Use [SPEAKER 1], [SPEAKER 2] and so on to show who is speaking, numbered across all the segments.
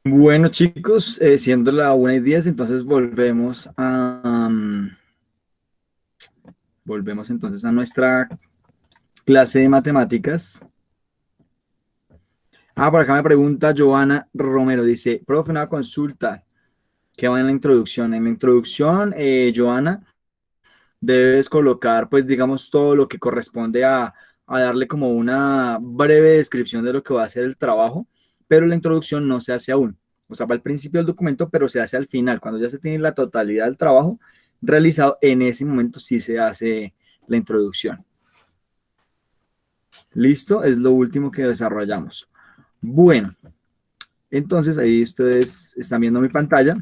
[SPEAKER 1] Bueno, chicos, siendo la 1:10, entonces volvemos entonces a nuestra clase de matemáticas. Por acá me pregunta Joana Romero, dice, profe, una consulta, ¿qué va en la introducción? En la introducción, Joana, debes colocar, pues, digamos, todo lo que corresponde a darle como una breve descripción de lo que va a ser el trabajo, pero la introducción no se hace aún. O sea, va al principio del documento, pero se hace al final. Cuando ya se tiene la totalidad del trabajo realizado, en ese momento sí se hace la introducción. Listo, es lo último que desarrollamos. Bueno, entonces ahí ustedes están viendo mi pantalla.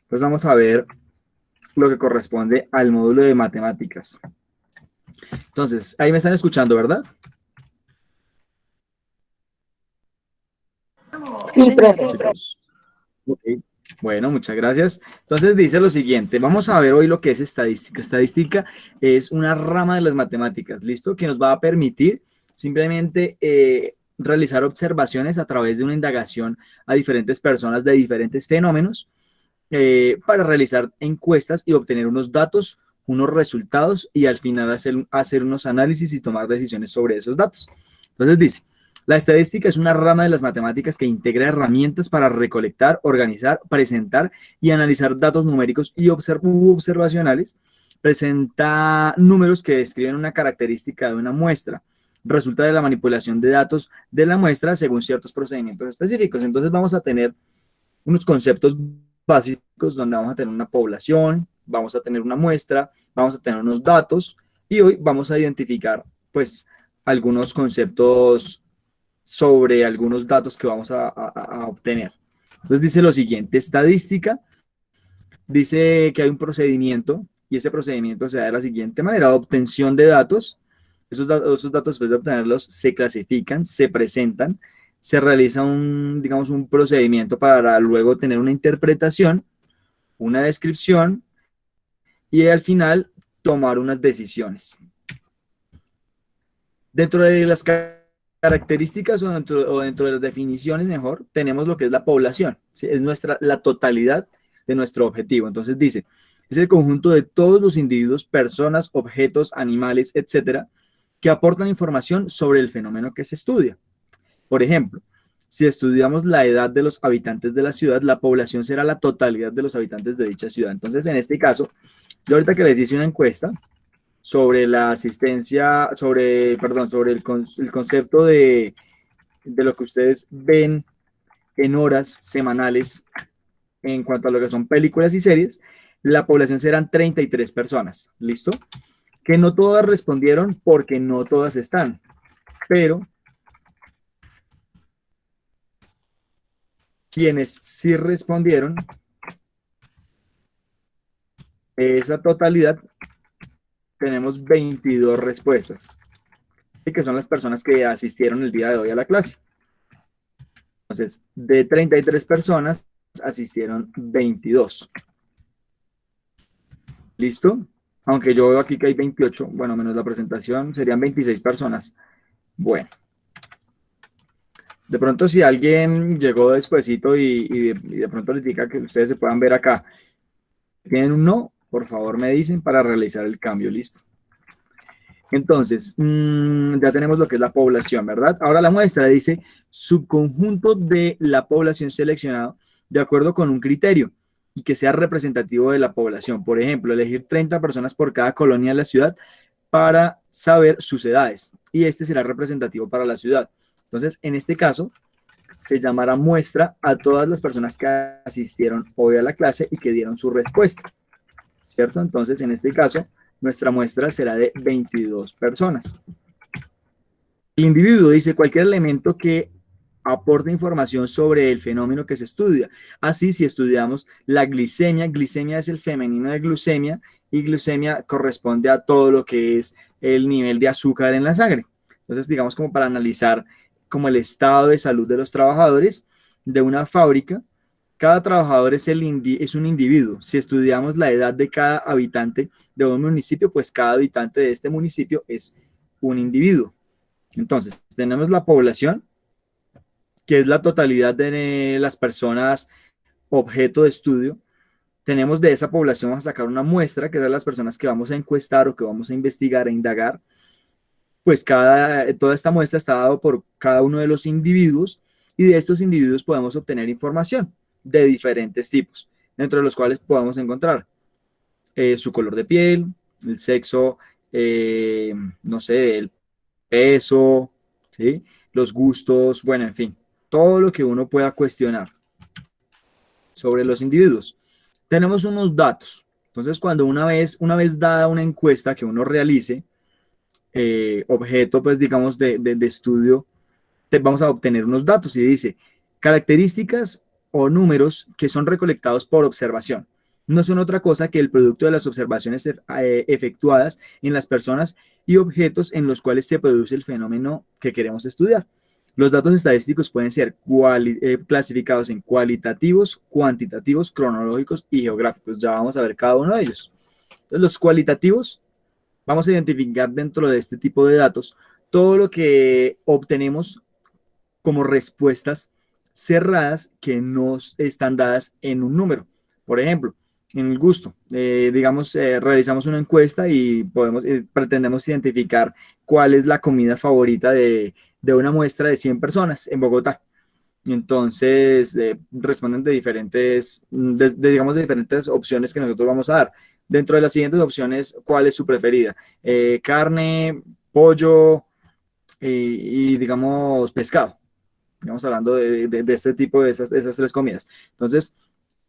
[SPEAKER 1] Pues vamos a ver lo que corresponde al módulo de matemáticas. Entonces, ahí me están escuchando, ¿verdad?
[SPEAKER 2] Sí, profe.
[SPEAKER 1] Chicos. Ok. Bueno, muchas gracias. Entonces dice lo siguiente, vamos a ver hoy lo que es estadística. Estadística es una rama de las matemáticas, ¿listo? Que nos va a permitir simplemente realizar observaciones a través de una indagación a diferentes personas de diferentes fenómenos para realizar encuestas y obtener unos datos, unos resultados y al final hacer unos análisis y tomar decisiones sobre esos datos. Entonces dice, la estadística es una rama de las matemáticas que integra herramientas para recolectar, organizar, presentar y analizar datos numéricos y observacionales. Presenta números que describen una característica de una muestra. Resulta de la manipulación de datos de la muestra según ciertos procedimientos específicos. Entonces vamos a tener unos conceptos básicos donde vamos a tener una población, vamos a tener una muestra, vamos a tener unos datos y hoy vamos a identificar pues algunos conceptos sobre algunos datos que vamos a obtener. Entonces dice lo siguiente, estadística, dice que hay un procedimiento y ese procedimiento se da de la siguiente manera, obtención de datos. Esos datos después de obtenerlos se clasifican, se presentan, se realiza digamos, un procedimiento para luego tener una interpretación, una descripción y al final tomar unas decisiones. Dentro de las características o dentro de las definiciones, mejor, tenemos lo que es la población, ¿sí? Es la totalidad de nuestro objetivo. Entonces dice, es el conjunto de todos los individuos, personas, objetos, animales, etcétera, que aportan información sobre el fenómeno que se estudia. Por ejemplo, si estudiamos la edad de los habitantes de la ciudad, la población será la totalidad de los habitantes de dicha ciudad. Entonces, en este caso, yo ahorita que les hice una encuesta, sobre la asistencia, sobre el concepto de lo que ustedes ven en horas semanales en cuanto a lo que son películas y series, la población serán 33 personas, ¿listo? Que no todas respondieron porque no todas están, pero quienes sí respondieron, esa totalidad, tenemos 22 respuestas, que son las personas que asistieron el día de hoy a la clase. Entonces, de 33 personas, asistieron 22. ¿Listo? Aunque yo veo aquí que hay 28, bueno, menos la presentación, serían 26 personas. Bueno, de pronto si alguien llegó despuesito y de pronto les diga que ustedes se puedan ver acá, tienen un no, por favor me dicen para realizar el cambio, ¿listo? Entonces, ya tenemos lo que es la población, ¿verdad? Ahora la muestra dice subconjunto de la población seleccionado de acuerdo con un criterio y que sea representativo de la población. Por ejemplo, elegir 30 personas por cada colonia de la ciudad para saber sus edades y este será representativo para la ciudad. Entonces, en este caso, se llamará muestra a todas las personas que asistieron hoy a la clase y que dieron su respuesta, ¿cierto? Entonces, en este caso, nuestra muestra será de 22 personas. El individuo dice cualquier elemento que aporte información sobre el fenómeno que se estudia. Así, si estudiamos la glicemia, glicemia es el femenino de glucemia y glucemia corresponde a todo lo que es el nivel de azúcar en la sangre. Entonces, digamos como para analizar como el estado de salud de los trabajadores de una fábrica, cada trabajador es un individuo. Si estudiamos la edad de cada habitante de un municipio, pues cada habitante de este municipio es un individuo. Entonces, tenemos la población que es la totalidad de las personas objeto de estudio. Tenemos de esa población, vamos a sacar una muestra, que son las personas que vamos a encuestar o que vamos a investigar e indagar. Pues toda esta muestra está dada por cada uno de los individuos, y de estos individuos podemos obtener información de diferentes tipos, dentro de los cuales podemos encontrar su color de piel, el sexo, no sé, el peso, ¿sí? Los gustos, bueno, en fin, todo lo que uno pueda cuestionar sobre los individuos. Tenemos unos datos. Entonces, cuando una vez dada una encuesta que uno realice, objeto, pues digamos, de estudio, vamos a obtener unos datos y dice características o números que son recolectados por observación. No son otra cosa que el producto de las observaciones efectuadas en las personas y objetos en los cuales se produce el fenómeno que queremos estudiar. Los datos estadísticos pueden ser clasificados en cualitativos, cuantitativos, cronológicos y geográficos. Ya vamos a ver cada uno de ellos. Entonces, los cualitativos, vamos a identificar dentro de este tipo de datos todo lo que obtenemos como respuestas cerradas que no están dadas en un número. Por ejemplo, en el gusto, digamos, realizamos una encuesta y pretendemos identificar cuál es la comida favorita de una muestra de 100 personas en Bogotá. Entonces, responden de diferentes, digamos, de diferentes opciones que nosotros vamos a dar. Dentro de las siguientes opciones, ¿cuál es su preferida? Carne, pollo y, digamos, pescado. Estamos hablando de este tipo, de esas tres comidas. Entonces,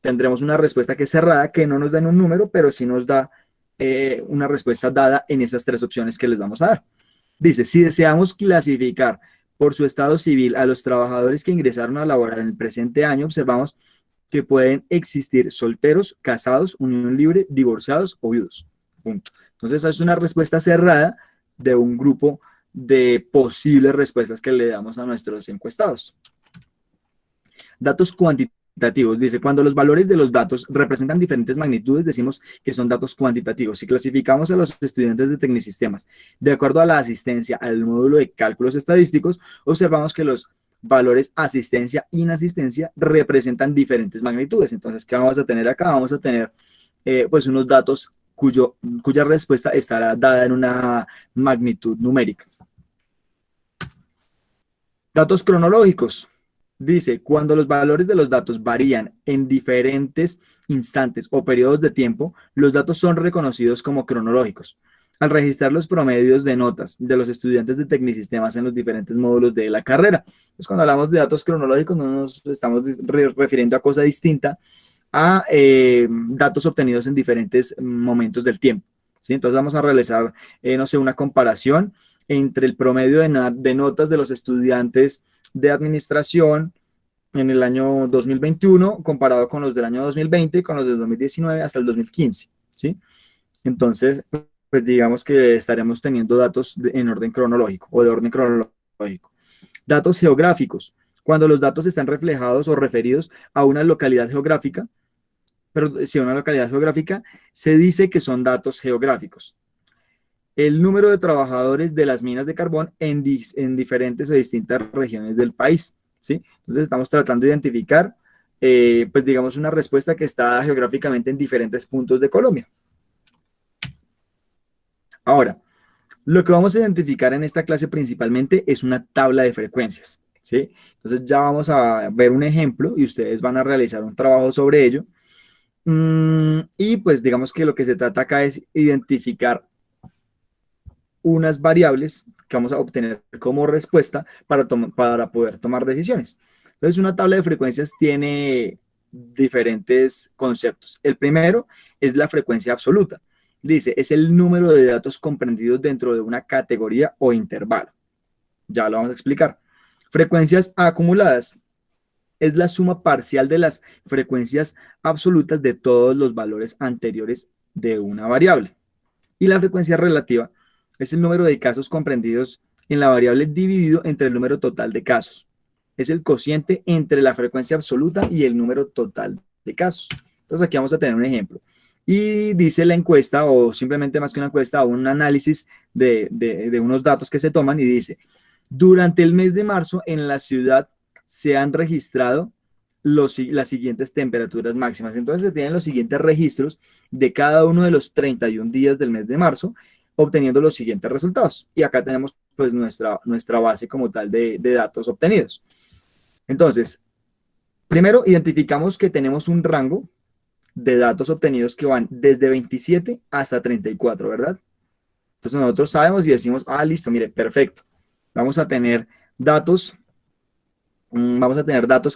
[SPEAKER 1] tendremos una respuesta que es cerrada, que no nos da en un número, pero sí nos da una respuesta dada en esas tres opciones que les vamos a dar. Dice, si deseamos clasificar por su estado civil a los trabajadores que ingresaron a laborar en el presente año, observamos que pueden existir solteros, casados, unión libre, divorciados o viudos. Punto. Entonces, esa es una respuesta cerrada de un grupo de posibles respuestas que le damos a nuestros encuestados. Datos cuantitativos. Dice, cuando los valores de los datos representan diferentes magnitudes, decimos que son datos cuantitativos. Si clasificamos a los estudiantes de Tecnisistemas de acuerdo a la asistencia al módulo de cálculos estadísticos, observamos que los valores asistencia e inasistencia representan diferentes magnitudes. Entonces, ¿qué vamos a tener acá? Vamos a tener pues unos datos cuya respuesta estará dada en una magnitud numérica. Datos cronológicos. Dice, cuando los valores de los datos varían en diferentes instantes o periodos de tiempo, los datos son reconocidos como cronológicos. Al registrar los promedios de notas de los estudiantes de Tecnisistemas en los diferentes módulos de la carrera. Pues cuando hablamos de datos cronológicos no nos estamos refiriendo a cosa distinta a datos obtenidos en diferentes momentos del tiempo, ¿sí? Entonces vamos a realizar, no sé, una comparación entre el promedio de notas de los estudiantes de administración en el año 2021 comparado con los del año 2020, con los del 2019 hasta el 2015, ¿sí? Entonces, pues digamos que estaremos teniendo datos en orden cronológico o de orden cronológico. Datos geográficos. Cuando los datos están reflejados o referidos a una localidad geográfica, pero si una localidad geográfica, se dice que son datos geográficos. El número de trabajadores de las minas de carbón en diferentes o distintas regiones del país, ¿sí? Entonces estamos tratando de identificar, pues digamos, una respuesta que está geográficamente en diferentes puntos de Colombia. Ahora, lo que vamos a identificar en esta clase principalmente es una tabla de frecuencias, ¿sí? Entonces ya vamos a ver un ejemplo y ustedes van a realizar un trabajo sobre ello. Y pues digamos que lo que se trata acá es identificar unas variables que vamos a obtener como respuesta para poder tomar decisiones. Entonces, una tabla de frecuencias tiene diferentes conceptos. El primero es la frecuencia absoluta. Dice, es el número de datos comprendidos dentro de una categoría o intervalo. Ya lo vamos a explicar. Frecuencias acumuladas es la suma parcial de las frecuencias absolutas de todos los valores anteriores de una variable. Y la frecuencia relativa es el número de casos comprendidos en la variable dividido entre el número total de casos. Es el cociente entre la frecuencia absoluta y el número total de casos. Entonces aquí vamos a tener un ejemplo. Y dice la encuesta, o simplemente más que una encuesta, un análisis de unos datos que se toman y dice, durante el mes de marzo en la ciudad se han registrado las siguientes temperaturas máximas. Entonces se tienen los siguientes registros de cada uno de los 31 días del mes de marzo, obteniendo los siguientes resultados. Y acá tenemos pues nuestra base como tal de datos obtenidos. Entonces, primero identificamos que tenemos un rango de datos obtenidos que van desde 27 hasta 34, ¿verdad? Entonces nosotros sabemos y decimos, listo, mire, perfecto. Vamos a tener datos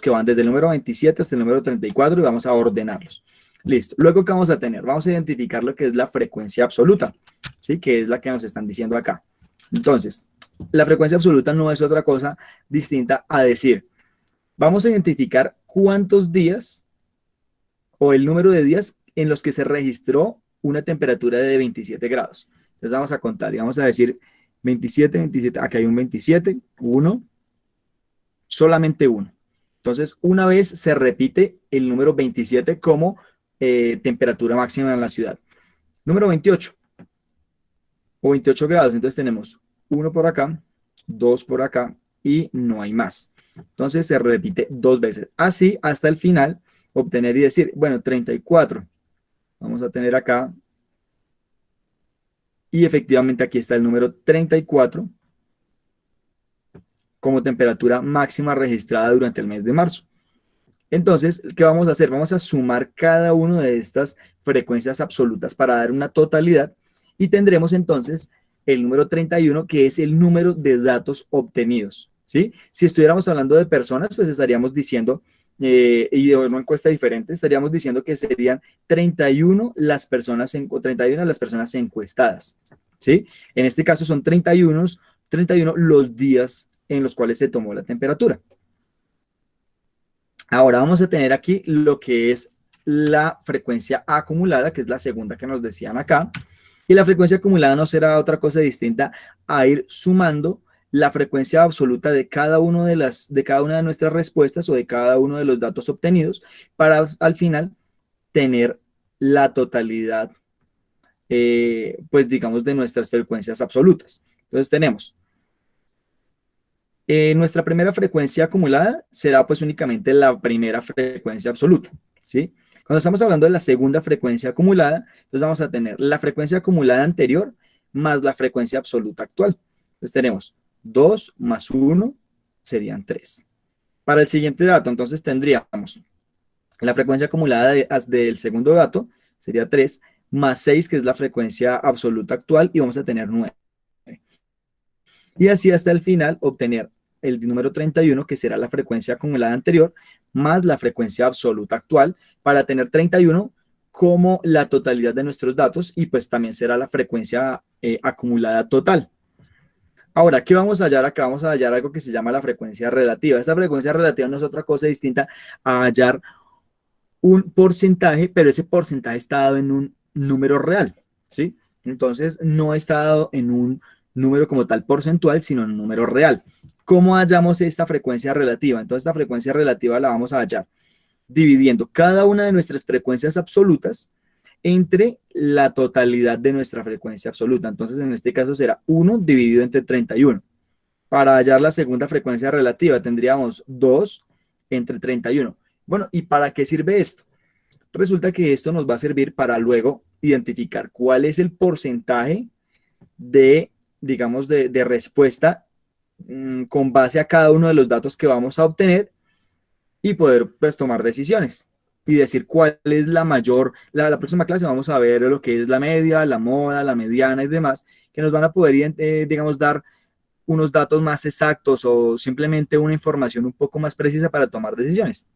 [SPEAKER 1] que van desde el número 27 hasta el número 34 y vamos a ordenarlos. Listo. Luego, ¿qué vamos a tener? Vamos a identificar lo que es la frecuencia absoluta, ¿sí? Que es la que nos están diciendo acá. Entonces, la frecuencia absoluta no es otra cosa distinta a decir, vamos a identificar cuántos días o el número de días en los que se registró una temperatura de 27 grados. Entonces vamos a contar y vamos a decir 27, 27, aquí hay un 27, 1, solamente 1. Entonces, una vez se repite el número 27 como temperatura máxima en la ciudad. Número 28 o 28 grados. Entonces tenemos 1 por acá, 2 por acá y no hay más. Entonces se repite 2 veces. Así hasta el final obtener y decir, bueno, 34. Vamos a tener acá. Y efectivamente aquí está el número 34 como temperatura máxima registrada durante el mes de marzo. Entonces, ¿qué vamos a hacer? Vamos a sumar cada una de estas frecuencias absolutas para dar una totalidad y tendremos entonces el número 31, que es el número de datos obtenidos, ¿sí? Si estuviéramos hablando de personas, pues estaríamos diciendo, y de una encuesta diferente, estaríamos diciendo que serían 31 las personas, 31 las personas encuestadas, ¿sí? En este caso son 31 los días en los cuales se tomó la temperatura. Ahora vamos a tener aquí lo que es la frecuencia acumulada, que es la segunda que nos decían acá. Y la frecuencia acumulada no será otra cosa distinta a ir sumando la frecuencia absoluta de cada una de nuestras respuestas o de cada uno de los datos obtenidos para al final tener la totalidad, pues digamos, de nuestras frecuencias absolutas. Entonces tenemos nuestra primera frecuencia acumulada será pues únicamente la primera frecuencia absoluta, ¿sí? Cuando estamos hablando de la segunda frecuencia acumulada, entonces vamos a tener la frecuencia acumulada anterior más la frecuencia absoluta actual. Entonces tenemos 2 más 1 serían 3. Para el siguiente dato, entonces tendríamos la frecuencia acumulada del segundo dato, sería 3, más 6, que es la frecuencia absoluta actual, y vamos a tener 9. Y así hasta el final obtener el número 31, que será la frecuencia acumulada anterior, más la frecuencia absoluta actual, para tener 31 como la totalidad de nuestros datos y pues también será la frecuencia acumulada total. Ahora, ¿qué vamos a hallar acá? Vamos a hallar algo que se llama la frecuencia relativa. Esta frecuencia relativa no es otra cosa distinta a hallar un porcentaje, pero ese porcentaje está dado en un número real, ¿sí? Entonces, no está dado en un número como tal porcentual, sino en un número real. ¿Cómo hallamos esta frecuencia relativa? Entonces, esta frecuencia relativa la vamos a hallar dividiendo cada una de nuestras frecuencias absolutas entre la totalidad de nuestra frecuencia absoluta. Entonces, en este caso será 1 dividido entre 31. Para hallar la segunda frecuencia relativa tendríamos 2 entre 31. Bueno, ¿y para qué sirve esto? Resulta que esto nos va a servir para luego identificar cuál es el porcentaje de, digamos, de respuesta con base a cada uno de los datos que vamos a obtener y poder pues tomar decisiones y decir cuál es la mayor. La próxima clase vamos a ver lo que es la media, la moda, la mediana y demás, que nos van a poder, digamos, dar unos datos más exactos o simplemente una información un poco más precisa para tomar decisiones.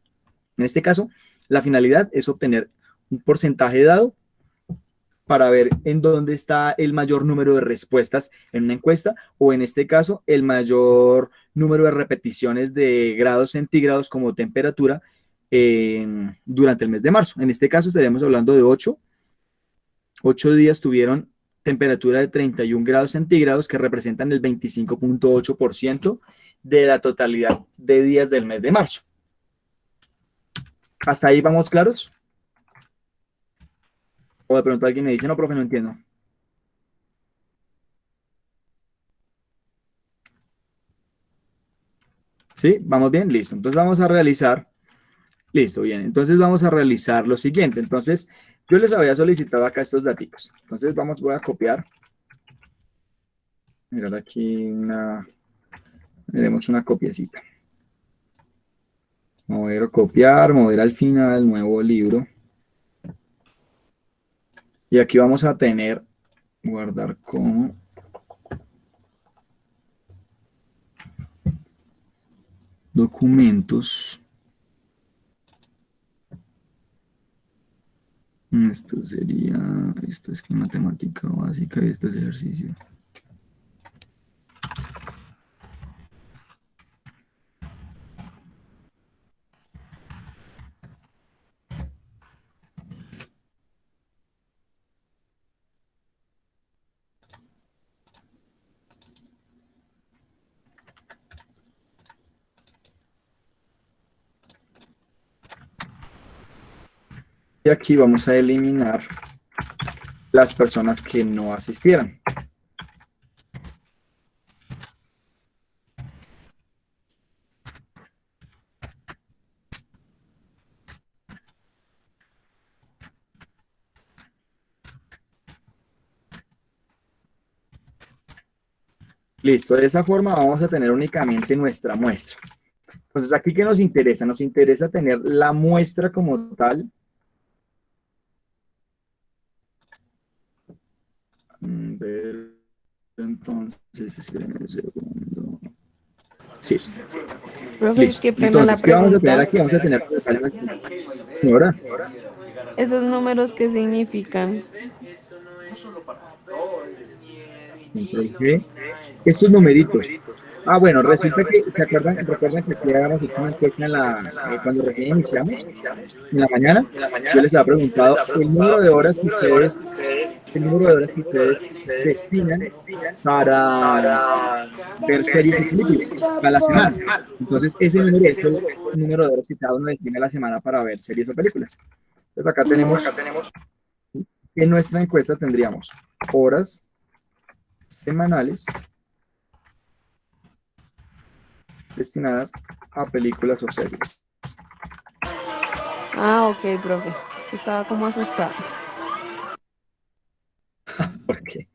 [SPEAKER 1] En este caso, la finalidad es obtener un porcentaje dado para ver en dónde está el mayor número de respuestas en una encuesta o en este caso el mayor número de repeticiones de grados centígrados como temperatura durante el mes de marzo. En este caso estaríamos hablando de 8 días tuvieron temperatura de 31 grados centígrados que representan el 25.8% de la totalidad de días del mes de marzo. ¿Hasta ahí vamos claros? O de pronto alguien me dice, no, profe, no entiendo. ¿Sí? ¿Vamos bien? Listo. Entonces vamos a realizar, listo, bien. Entonces vamos a realizar lo siguiente. Entonces, yo les había solicitado acá estos datos. Entonces voy a copiar. Mirar aquí miremos una copiecita. Mover, copiar, mover al final, nuevo libro. Y aquí vamos a tener, guardar como documentos. Esto sería, esto es que matemática básica y esto es ejercicio. Y aquí vamos a eliminar las personas que no asistieran. Listo, de esa forma vamos a tener únicamente nuestra muestra. Entonces, ¿aquí qué nos interesa? Nos interesa tener la muestra como tal. Ver, entonces, espérenme un segundo. Sí,
[SPEAKER 2] Profe,
[SPEAKER 1] listo.
[SPEAKER 2] qué pena la
[SPEAKER 1] Entonces, ¿qué vamos a tener
[SPEAKER 2] pregunta.
[SPEAKER 1] aquí? Vamos a tener nuestra señora.
[SPEAKER 2] ¿Esos números qué significan?
[SPEAKER 1] Control G. Estos numeritos. Ah, bueno, resulta que, recuerdan que aquí habíamos hecho una encuesta cuando recién iniciamos, en la mañana. Yo les había preguntado el número de horas que ustedes destinan para ver series y películas a la semana. Entonces, ese número es el número de horas que cada uno destina a la semana para ver series o películas. Entonces, acá tenemos, en nuestra encuesta tendríamos horas semanales destinadas a películas o series.
[SPEAKER 2] Ah, ok, profe. Es que estaba como asustada.
[SPEAKER 1] ¿Por qué?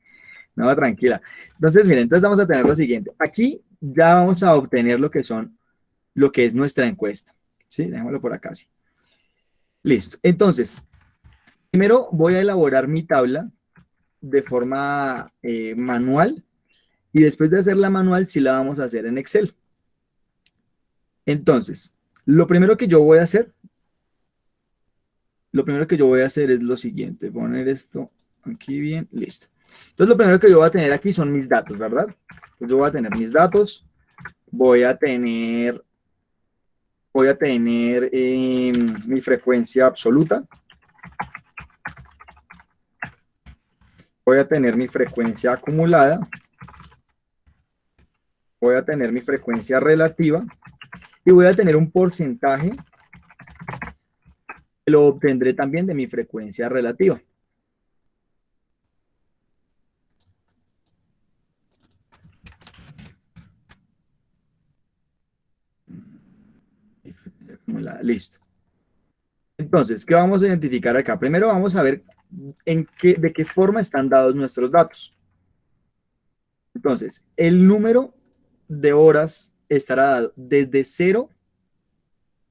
[SPEAKER 1] No, tranquila. Entonces, miren, entonces vamos a tener lo siguiente. Aquí ya vamos a obtener lo que es nuestra encuesta. ¿Sí? Déjamelo por acá, sí. Listo. Entonces, primero voy a elaborar mi tabla de forma manual y después de hacerla manual, sí la vamos a hacer en Excel. Entonces, lo primero que yo voy a hacer es lo siguiente, poner esto aquí bien, listo. Entonces, lo primero que yo voy a tener aquí son mis datos, ¿verdad? Entonces, yo voy a tener mis datos, voy a tener mi frecuencia absoluta, voy a tener mi frecuencia acumulada, voy a tener mi frecuencia relativa y voy a tener un porcentaje que lo obtendré también de mi frecuencia relativa. Listo. Entonces, ¿qué vamos a identificar acá? Primero vamos a ver de qué forma están dados nuestros datos. Entonces, el número de horas estará dado desde 0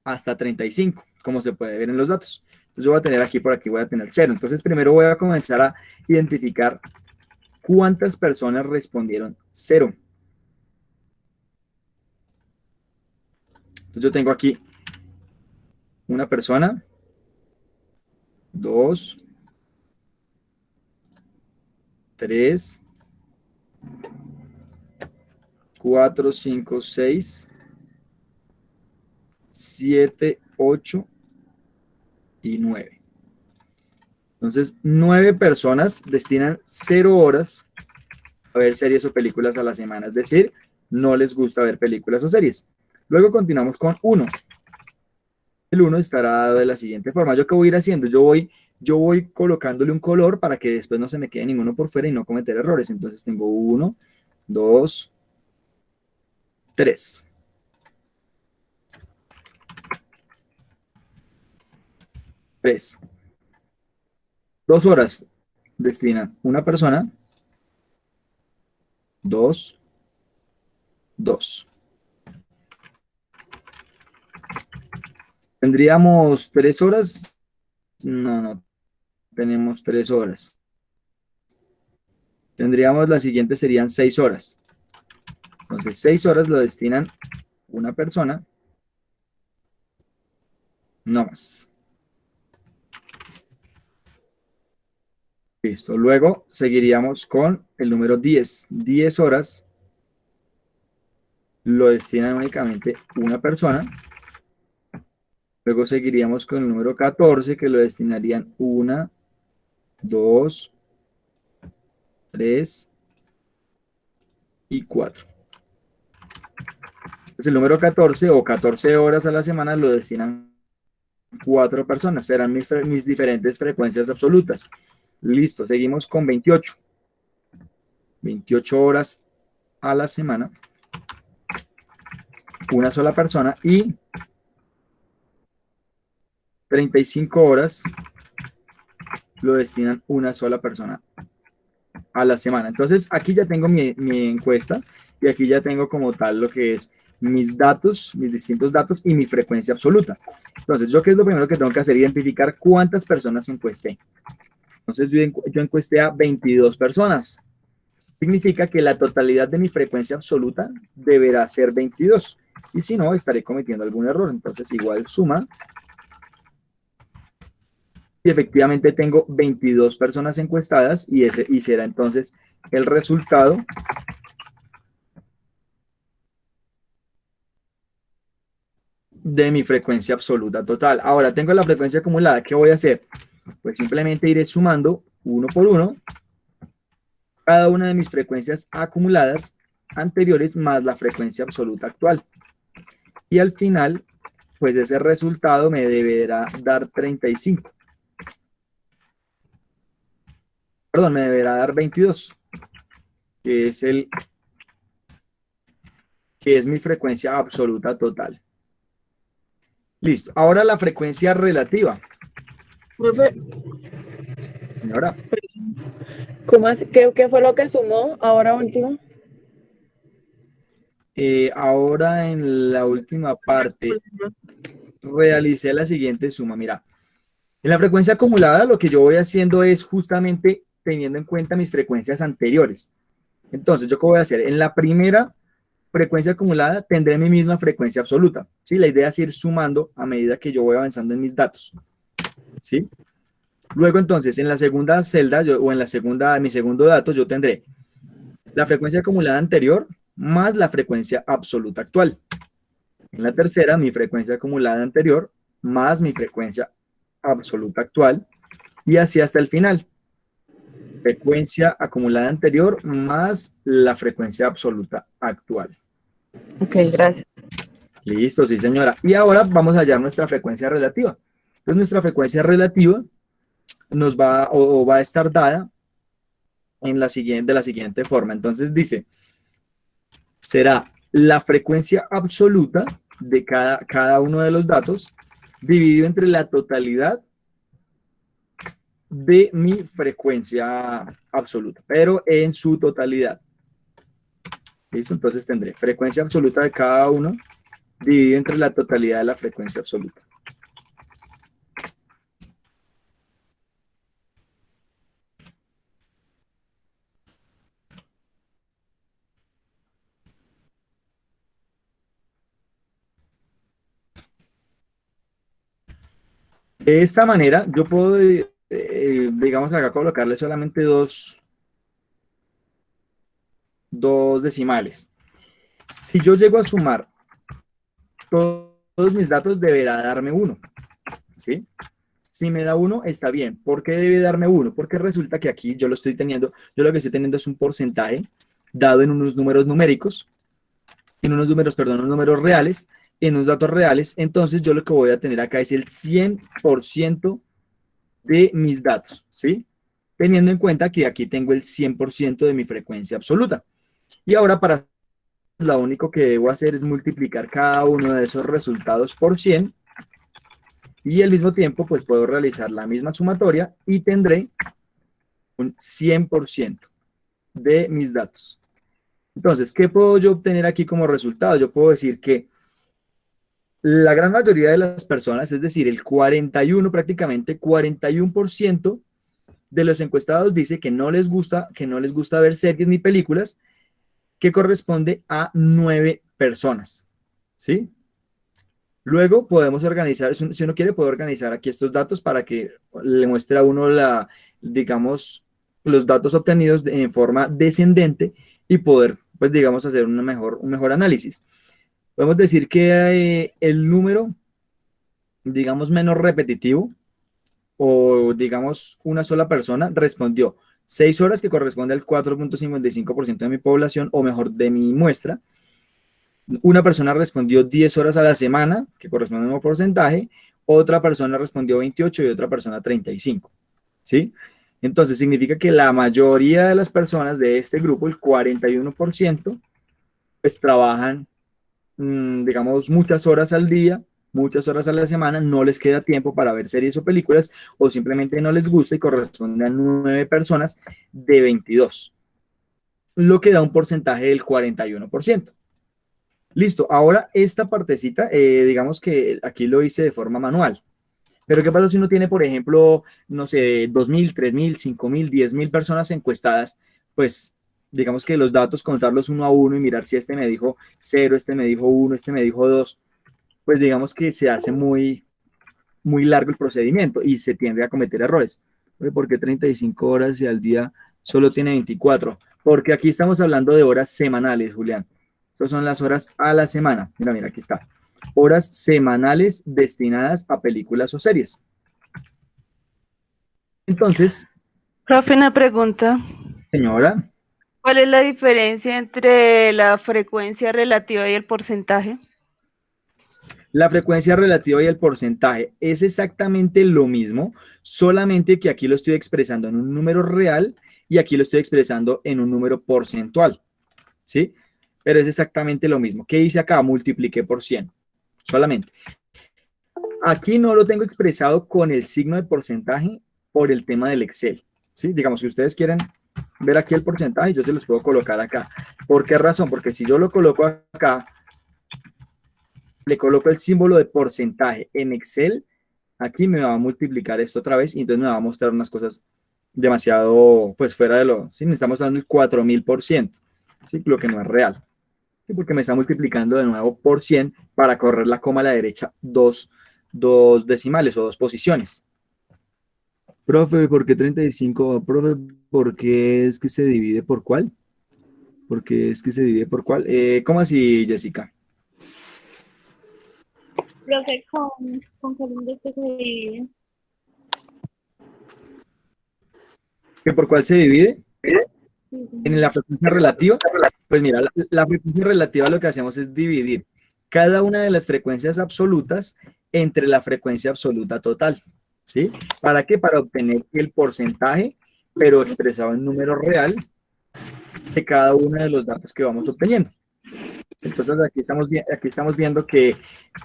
[SPEAKER 1] hasta 35, como se puede ver en los datos. Entonces, yo voy a tener aquí, por aquí voy a tener 0. Entonces, primero voy a comenzar a identificar cuántas personas respondieron 0. Entonces, yo tengo aquí una persona, 2, 3, 4, 5, 6, 7, 8 y 9. Entonces, 9 personas destinan 0 horas a ver series o películas a la semana, es decir, no les gusta ver películas o series. Luego continuamos con 1. El 1 estará dado de la siguiente forma. ¿Yo qué voy a ir haciendo? Yo voy colocándole un color para que después no se me quede ninguno por fuera y no cometer errores. Entonces tengo 1, 2, 3. 3. 2 horas destinan una persona, 2, 2. ¿Tendríamos 3 horas? No, no tenemos 3 horas. Tendríamos la siguiente, serían 6 horas. Entonces, 6 horas lo destinan una persona, no más. Listo. Luego seguiríamos con el número 10. 10 horas lo destinan únicamente una persona. Luego seguiríamos con el número 14, que lo destinarían 1, 2, 3 y 4. Entonces el número 14 o 14 horas a la semana lo destinan 4 personas. Serán mis diferentes frecuencias absolutas. Listo, seguimos con 28. 28 horas a la semana, una sola persona, y 35 horas lo destinan una sola persona a la semana. Entonces aquí ya tengo mi encuesta y aquí ya tengo como tal lo que es mis datos, mis distintos datos y mi frecuencia absoluta. Entonces, ¿yo qué es lo primero que tengo que hacer? Identificar cuántas personas encuesté. Entonces yo encuesté a 22 personas. Significa que la totalidad de mi frecuencia absoluta deberá ser 22. Y si no, estaré cometiendo algún error. Entonces igual suma. Y efectivamente tengo 22 personas encuestadas y será entonces el resultado de mi frecuencia absoluta total. Ahora tengo la frecuencia acumulada. ¿Qué voy a hacer? Pues simplemente iré sumando uno por uno cada una de mis frecuencias acumuladas anteriores más la frecuencia absoluta actual. Y al final, pues ese resultado me deberá dar 35. Perdón, me deberá dar 22, que es mi frecuencia absoluta total. Listo. Ahora la frecuencia relativa.
[SPEAKER 2] Profe,
[SPEAKER 1] Señora.
[SPEAKER 2] ¿cómo así? ¿Qué fue lo que sumó ahora último?
[SPEAKER 1] Ahora en la última parte realicé la siguiente suma. Mira, en la frecuencia acumulada lo que yo voy haciendo es justamente teniendo en cuenta mis frecuencias anteriores. Entonces, ¿yo qué voy a hacer? En la primera frecuencia acumulada tendré mi misma frecuencia absoluta. ¿Sí? La idea es ir sumando a medida que yo voy avanzando en mis datos. ¿Sí? Luego, entonces, en la segunda celda o en mi segundo dato, yo tendré la frecuencia acumulada anterior más la frecuencia absoluta actual. En la tercera, mi frecuencia acumulada anterior más mi frecuencia absoluta actual. Y así hasta el final. Frecuencia acumulada anterior más la frecuencia absoluta actual.
[SPEAKER 2] Ok, gracias.
[SPEAKER 1] Listo, sí, señora. Y ahora vamos a hallar nuestra frecuencia relativa. Entonces, nuestra frecuencia relativa nos va a estar dada de la siguiente forma. Entonces dice, será la frecuencia absoluta de cada uno de los datos dividido entre la totalidad de mi frecuencia absoluta, pero en su totalidad. ¿Listo? Entonces tendré frecuencia absoluta de cada uno dividido entre la totalidad de la frecuencia absoluta. De esta manera, yo puedo, digamos acá, colocarle solamente dos decimales. Si yo llego a sumar todos mis datos, deberá darme 1. ¿Sí? Si me da 1, está bien. ¿Por qué debe darme 1? Porque resulta que aquí yo lo que estoy teniendo es un porcentaje dado en unos números numéricos, unos números reales, en unos datos reales. Entonces yo lo que voy a tener acá es el 100% de mis datos, ¿sí? Teniendo en cuenta que aquí tengo el 100% de mi frecuencia absoluta. Y ahora lo único que debo hacer es multiplicar cada uno de esos resultados por 100 Y al mismo tiempo, pues puedo realizar la misma sumatoria y tendré un 100% de mis datos. Entonces, ¿qué puedo yo obtener aquí como resultado? Yo puedo decir que la gran mayoría de las personas, es decir, el 41, prácticamente 41% de los encuestados dice que no les gusta ver series ni películas, que corresponde a 9 personas, ¿sí? Luego podemos organizar, si uno quiere, puede organizar aquí estos datos para que le muestre a uno digamos, los datos obtenidos en forma descendente y poder, pues, digamos, hacer un mejor análisis. Podemos decir que el número, digamos, menos repetitivo, o digamos una sola persona respondió 6 horas, que corresponde al 4.55% de mi población, o mejor, de mi muestra. Una persona respondió 10 horas a la semana, que corresponde al mismo porcentaje. Otra persona respondió 28 y otra persona 35. ¿Sí? Entonces significa que la mayoría de las personas de este grupo, el 41%, pues trabajan, digamos, muchas horas al día, muchas horas a la semana, no les queda tiempo para ver series o películas, o simplemente no les gusta, y corresponde a 9 personas de 22, lo que da un porcentaje del 41%. Listo, ahora esta partecita, digamos que aquí lo hice de forma manual. Pero ¿qué pasa si uno tiene, por ejemplo, no sé, 2.000, 3.000, 5.000, 10.000 personas encuestadas? Pues digamos que los datos, contarlos uno a uno y mirar si este me dijo 0, este me dijo 1, este me dijo 2, pues digamos que se hace muy, muy largo el procedimiento y se tiende a cometer errores. ¿Por qué 35 horas y al día solo tiene 24? Porque aquí estamos hablando de horas semanales, Julián. Estas son las horas a la semana. Mira, mira, aquí está. Horas semanales destinadas a películas o series. Entonces,
[SPEAKER 3] Profe, una pregunta.
[SPEAKER 1] señora,
[SPEAKER 3] ¿Cuál es la diferencia entre la frecuencia relativa y el porcentaje?
[SPEAKER 1] la frecuencia relativa y el porcentaje es exactamente lo mismo, solamente que aquí lo estoy expresando en un número real y aquí lo estoy expresando en un número porcentual, ¿sí? Pero es exactamente lo mismo. ¿Qué hice acá? Multipliqué por 100, solamente. Aquí no lo tengo expresado con el signo de porcentaje por el tema del Excel, ¿sí? Digamos, si ustedes quieren ver aquí el porcentaje, yo se los puedo colocar acá. ¿Por qué razón? Porque si yo lo coloco acá, le coloco el símbolo de porcentaje en Excel, aquí me va a multiplicar esto otra vez y entonces me va a mostrar unas cosas demasiado, pues, fuera de lo, sí, me está mostrando el 4000%, ¿sí? Lo que no es real, ¿sí? Porque me está multiplicando de nuevo por 100 para correr la coma a la derecha dos decimales o dos posiciones. Profe, ¿por qué 35? Profe, ¿por qué es que se divide por cuál? ¿Por qué es que se divide por cuál? ¿Cómo así, Jessica?
[SPEAKER 4] Profe, con columnas que se dividen.
[SPEAKER 1] ¿Que por cuál se divide?
[SPEAKER 4] Sí,
[SPEAKER 1] En la frecuencia relativa. Pues mira, la frecuencia relativa lo que hacemos es dividir cada una de las frecuencias absolutas entre la frecuencia absoluta total, ¿sí? ¿Para qué? Para obtener el porcentaje, pero expresado en número real, de cada uno de los datos que vamos obteniendo. Entonces aquí estamos viendo que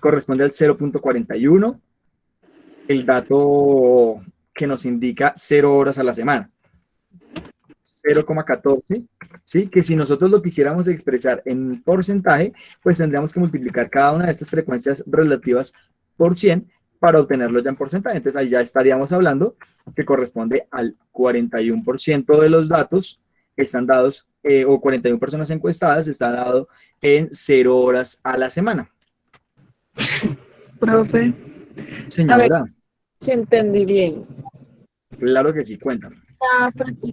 [SPEAKER 1] corresponde al 0.41, el dato que nos indica 0 horas a la semana. 0,14, ¿sí? Que si nosotros lo quisiéramos expresar en porcentaje, pues tendríamos que multiplicar cada una de estas frecuencias relativas por 100 para obtenerlo ya en porcentaje. Entonces ahí ya estaríamos hablando que corresponde al 41% de los datos están dados, o 41 personas encuestadas está dado en 0 horas a la semana.
[SPEAKER 2] Profe, a ver
[SPEAKER 1] Señora,
[SPEAKER 2] si entendí bien.
[SPEAKER 1] claro que sí, cuéntame.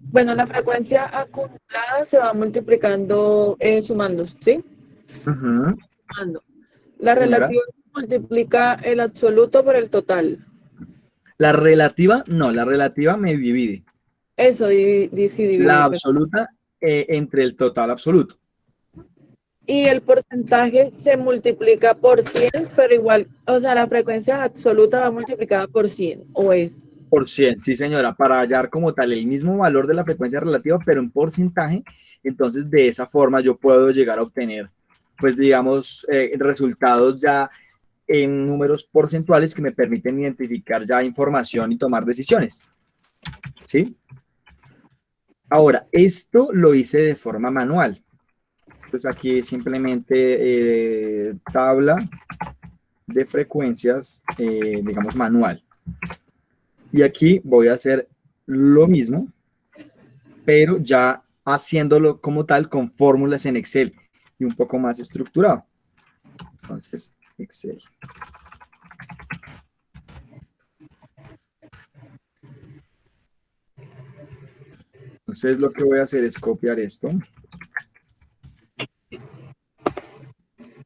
[SPEAKER 2] Bueno, la frecuencia acumulada se va multiplicando, sumando, ¿sí?
[SPEAKER 1] Ujú.
[SPEAKER 2] Sumando. La
[SPEAKER 1] Señora,
[SPEAKER 2] relativa multiplica el absoluto por el total.
[SPEAKER 1] la relativa, no, la relativa me divide.
[SPEAKER 2] Eso, sí
[SPEAKER 1] La
[SPEAKER 2] divide.
[SPEAKER 1] absoluta entre el total absoluto.
[SPEAKER 2] Y el porcentaje se multiplica por 100, pero igual, o sea, la frecuencia absoluta va multiplicada por 100, ¿o es?
[SPEAKER 1] Por 100, sí señora, para hallar como tal el mismo valor de la frecuencia relativa, pero en porcentaje. Entonces de esa forma yo puedo llegar a obtener, pues digamos, resultados ya en números porcentuales que me permiten identificar ya información y tomar decisiones. ¿Sí? Ahora, esto lo hice de forma manual. Entonces aquí simplemente tabla de frecuencias, digamos, manual. Y aquí voy a hacer lo mismo, pero ya haciéndolo como tal con fórmulas en Excel y un poco más estructurado. Entonces, Excel. Entonces lo que voy a hacer es copiar esto.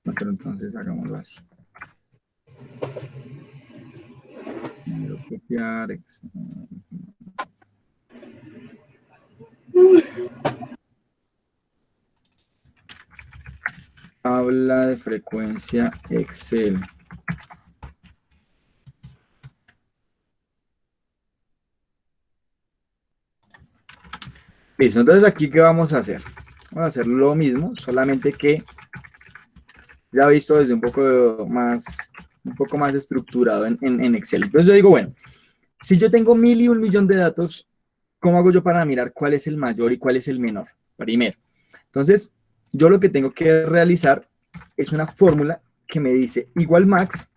[SPEAKER 1] Pero entonces hagámoslo así. Voy a copiar. Tabla de frecuencia Excel. Listo, entonces aquí ¿qué vamos a hacer? Vamos a hacer lo mismo, solamente que ya visto desde un poco más estructurado en Excel. Entonces yo digo, bueno, si yo tengo 1000 y 1.000.000 de datos, ¿cómo hago yo para mirar cuál es el mayor y cuál es el menor? Primero. Entonces, yo lo que tengo que realizar es una fórmula que me dice igual max,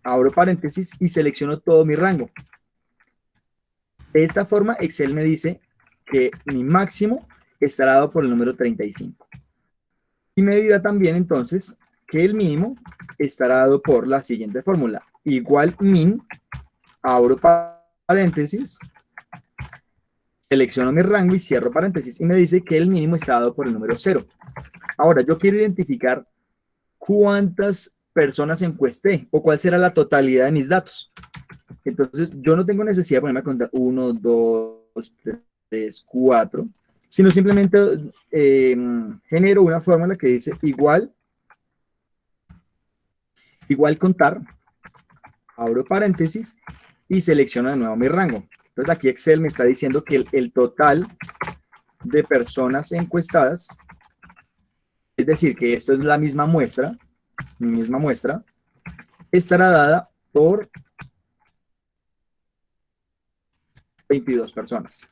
[SPEAKER 1] abro paréntesis y selecciono todo mi rango. De esta forma, Excel me dice que mi máximo estará dado por el número 35. Y me dirá también entonces que el mínimo estará dado por la siguiente fórmula. Igual min, abro paréntesis, selecciono mi rango y cierro paréntesis. Y me dice que el mínimo está dado por el número 0. Ahora, yo quiero identificar cuántas personas encuesté o cuál será la totalidad de mis datos. Entonces, yo no tengo necesidad de ponerme a contar 1, 2, 3, 4, sino simplemente genero una fórmula que dice igual contar, abro paréntesis y selecciono de nuevo mi rango. Entonces, aquí Excel me está diciendo que el total de personas encuestadas, es decir, que esto es la misma muestra, mi misma muestra, estará dada por 22 personas.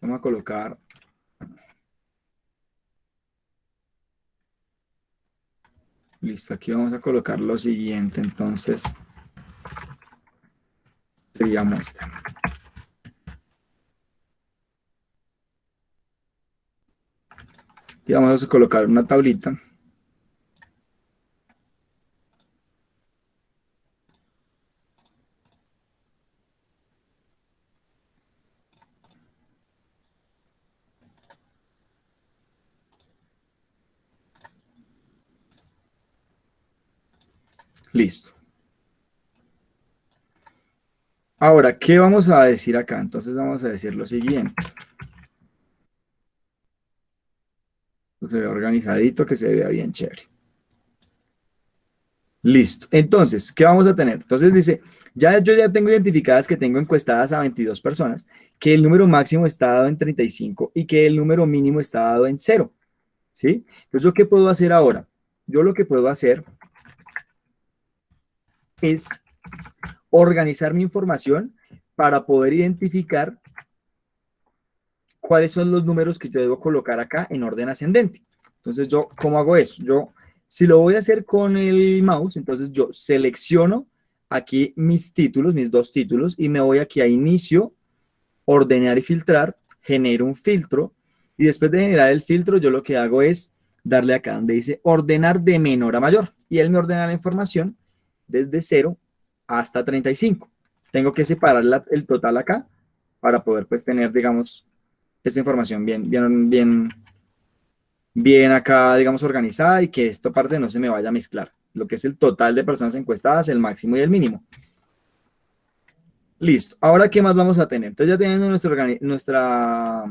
[SPEAKER 1] Vamos a colocar listo, aquí vamos a colocar lo siguiente, entonces sería muestra. Y vamos a colocar una tablita. Listo. Ahora, ¿qué vamos a decir acá? Entonces vamos a decir lo siguiente. Que se vea organizadito, que se vea bien chévere. Listo. Entonces, ¿qué vamos a tener? Entonces dice, yo ya tengo identificadas que tengo encuestadas a 22 personas, que el número máximo está dado en 35 y que el número mínimo está dado en 0. ¿Sí? Entonces, ¿yo qué puedo hacer ahora? Yo lo que puedo hacer es organizar mi información para poder identificar cuáles son los números que yo debo colocar acá en orden ascendente. Entonces, yo, ¿cómo hago eso? Yo, si lo voy a hacer con el mouse, entonces yo selecciono aquí mis títulos, mis dos títulos, y me voy aquí a inicio, ordenar y filtrar, genero un filtro, y después de generar el filtro, yo lo que hago es darle acá donde dice ordenar de menor a mayor, y él me ordena la información desde 0 hasta 35. Tengo que separar el total acá para poder pues tener, digamos, esta información bien acá, digamos, organizada y que esta parte no se me vaya a mezclar. Lo que es el total de personas encuestadas, el máximo y el mínimo. Listo. Ahora, ¿qué más vamos a tener? Entonces ya teniendo nuestra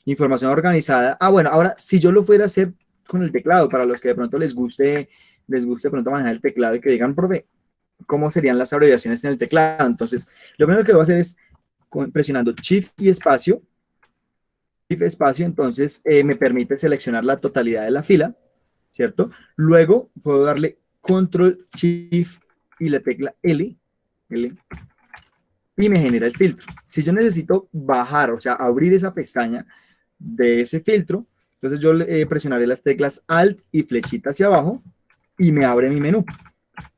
[SPEAKER 1] información organizada. Ah, bueno, ahora si yo lo fuera a hacer con el teclado, para los que de pronto les guste de pronto manejar el teclado y que digan, profe, ¿cómo serían las abreviaciones en el teclado? Entonces, lo primero que voy a hacer es presionando Shift y espacio, espacio, entonces me permite seleccionar la totalidad de la fila, ¿cierto? Luego puedo darle Control Shift y la tecla L, y me genera el filtro. Si yo necesito bajar, o sea, abrir esa pestaña de ese filtro, entonces yo presionaré las teclas Alt y flechita hacia abajo y me abre mi menú.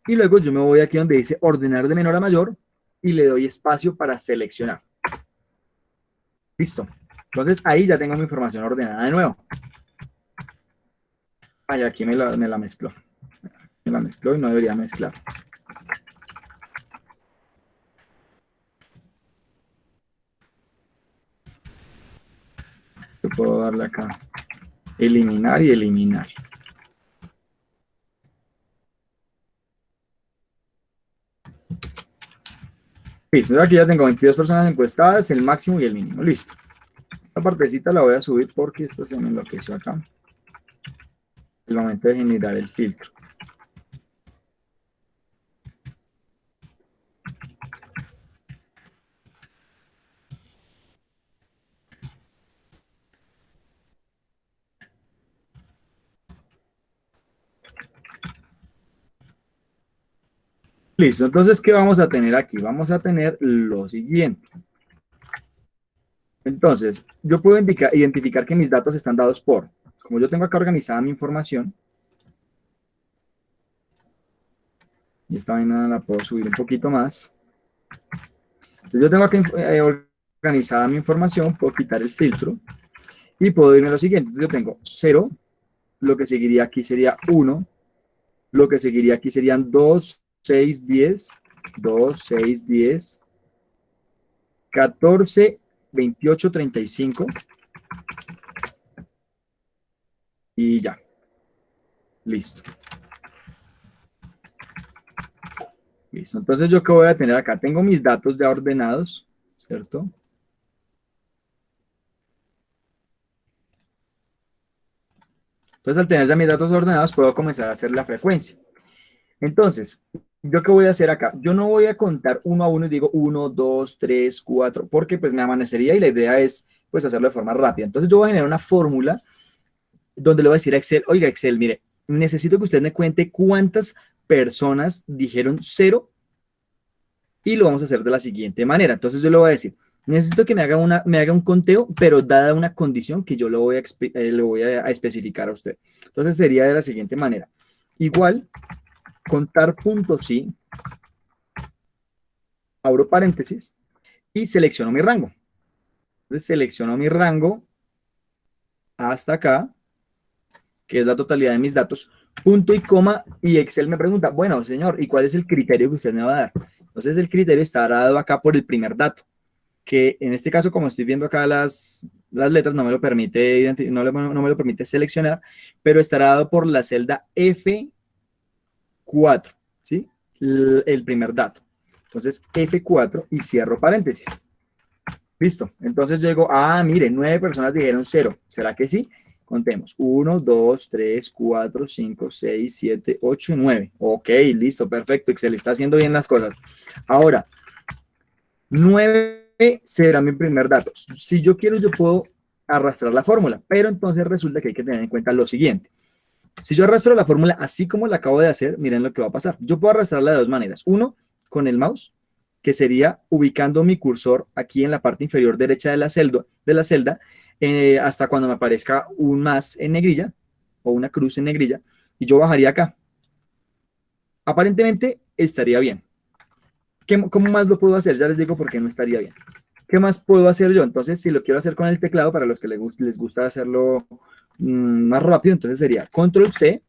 [SPEAKER 1] Y luego yo me voy aquí donde dice ordenar de menor a mayor y le doy espacio para seleccionar. Listo. Entonces ahí ya tengo mi información ordenada de nuevo. Ay, aquí me la mezcló. Me la mezcló y no debería mezclar. Yo puedo darle acá eliminar y eliminar. Listo, aquí ya tengo 22 personas encuestadas, el máximo y el mínimo. Listo. Esta partecita la voy a subir porque esto se me enloqueció acá. El momento de generar el filtro. Listo, entonces, ¿qué vamos a tener aquí? Vamos a tener lo siguiente. Entonces, yo puedo identificar que mis datos están dados por, como yo tengo acá organizada mi información, y esta vaina la puedo subir un poquito más. Entonces, yo tengo aquí organizada mi información, puedo quitar el filtro, y puedo irme a lo siguiente. Entonces, yo tengo 0, lo que seguiría aquí sería 1, lo que seguiría aquí serían 2, 6, 10, 2, 6, 10, 14, 28, 35 y ya. Listo. Listo. Entonces, ¿yo qué voy a tener acá? Tengo mis datos ya ordenados, ¿cierto? Entonces, al tener ya mis datos ordenados, puedo comenzar a hacer la frecuencia. Entonces, ¿yo qué voy a hacer acá? Yo no voy a contar uno a uno y digo 1, 2, 3, 4, porque pues me amanecería y la idea es pues hacerlo de forma rápida. Entonces yo voy a generar una fórmula donde le voy a decir a Excel, oiga Excel, mire, necesito que usted me cuente cuántas personas dijeron 0 y lo vamos a hacer de la siguiente manera. Entonces yo le voy a decir, necesito que me haga un conteo, pero dada una condición que yo le voy a especificar a usted. Entonces sería de la siguiente manera. Igual, contar.sí, abro paréntesis y selecciono mi rango. Entonces selecciono mi rango hasta acá, que es la totalidad de mis datos, punto y coma, y Excel me pregunta, bueno, señor, ¿y cuál es el criterio que usted me va a dar? Entonces el criterio está dado acá por el primer dato, que en este caso, como estoy viendo acá las letras, no me lo permite, no me lo permite seleccionar, pero estará dado por la celda F4, ¿sí? El primer dato. Entonces F4 y cierro paréntesis. Listo. Entonces llego, mire, 9 personas dijeron 0. ¿Será que sí? Contemos. 1, 2, 3, 4, 5, 6, 7, 8 y 9. Ok, listo, perfecto. Excel está haciendo bien las cosas. Ahora, 9 será mi primer dato. Si yo quiero, yo puedo arrastrar la fórmula, pero entonces resulta que hay que tener en cuenta lo siguiente. Si yo arrastro la fórmula así como la acabo de hacer, miren lo que va a pasar. Yo puedo arrastrarla de dos maneras. Uno, con el mouse, que sería ubicando mi cursor aquí en la parte inferior derecha de la celda, hasta cuando me aparezca un más en negrilla o una cruz en negrilla, y yo bajaría acá. Aparentemente estaría bien. ¿Cómo más lo puedo hacer? Ya les digo por qué no estaría bien. ¿Qué más puedo hacer yo? Entonces, si lo quiero hacer con el teclado, para los que les gusta hacerlo más rápido, entonces sería Control C,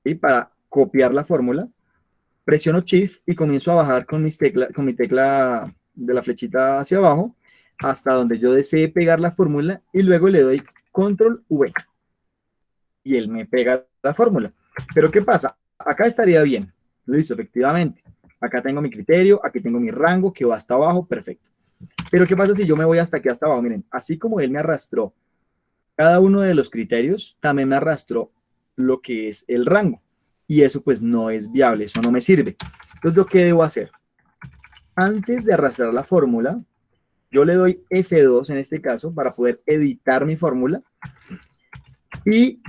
[SPEAKER 1] y para copiar la fórmula, presiono Shift y comienzo a bajar con mi tecla de la flechita hacia abajo hasta donde yo desee pegar la fórmula y luego le doy Control V y él me pega la fórmula. Pero ¿qué pasa? Acá estaría bien. Listo, efectivamente. Acá tengo mi criterio, aquí tengo mi rango que va hasta abajo, perfecto. Pero ¿qué pasa si yo me voy hasta aquí, hasta abajo? Miren, así como él me arrastró cada uno de los criterios, también me arrastró lo que es el rango. Y eso pues no es viable, eso no me sirve. Entonces, ¿lo que debo hacer? Antes de arrastrar la fórmula, Yo le doy F2 en este caso para poder editar mi fórmula y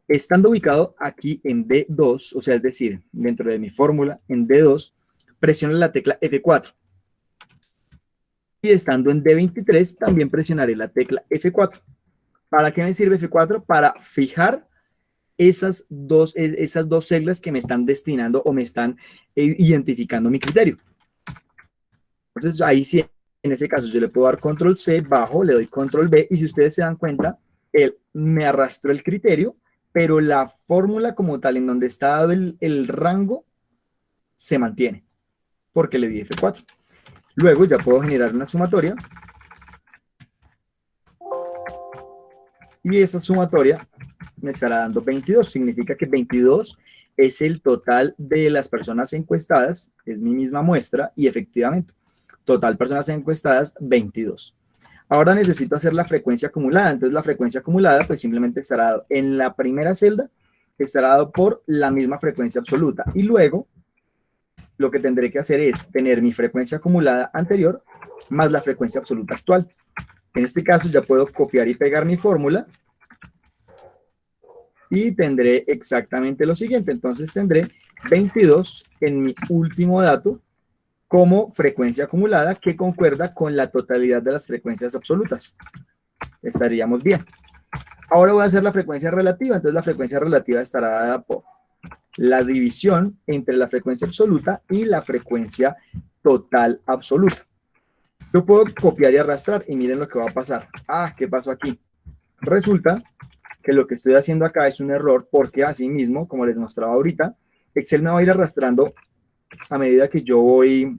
[SPEAKER 1] estando ubicado aquí en D2, o sea, es decir, dentro de mi fórmula en D2, presiono la tecla F4. Y estando en D23, también presionaré la tecla F4. ¿Para qué me sirve F4? Para fijar esas dos celdas que me están destinando o me están identificando mi criterio. Entonces ahí sí, en ese caso yo le puedo dar control C, bajo, le doy control B y si ustedes se dan cuenta, él me arrastró el criterio, pero la fórmula como tal en donde está dado el rango se mantiene porque le di F4. Luego ya puedo generar una sumatoria y esa sumatoria me estará dando 22. Significa que 22 es el total de las personas encuestadas, es mi misma muestra y efectivamente, total personas encuestadas 22. Ahora necesito hacer la frecuencia acumulada. Entonces la frecuencia acumulada pues simplemente estará dado en la primera celda, estará dado por la misma frecuencia absoluta y luego lo que tendré que hacer es tener mi frecuencia acumulada anterior más la frecuencia absoluta actual. En este caso ya puedo copiar y pegar mi fórmula y tendré exactamente lo siguiente. Entonces tendré 22 en mi último dato como frecuencia acumulada que concuerda con la totalidad de las frecuencias absolutas. Estaríamos bien. Ahora voy a hacer la frecuencia relativa. Entonces la frecuencia relativa estará dada por la división entre la frecuencia absoluta y la frecuencia total absoluta. Yo puedo copiar y arrastrar y miren lo que va a pasar. ¿Qué pasó aquí? Resulta que lo que estoy haciendo acá es un error porque así mismo, como les mostraba ahorita, Excel me va a ir arrastrando a medida que yo voy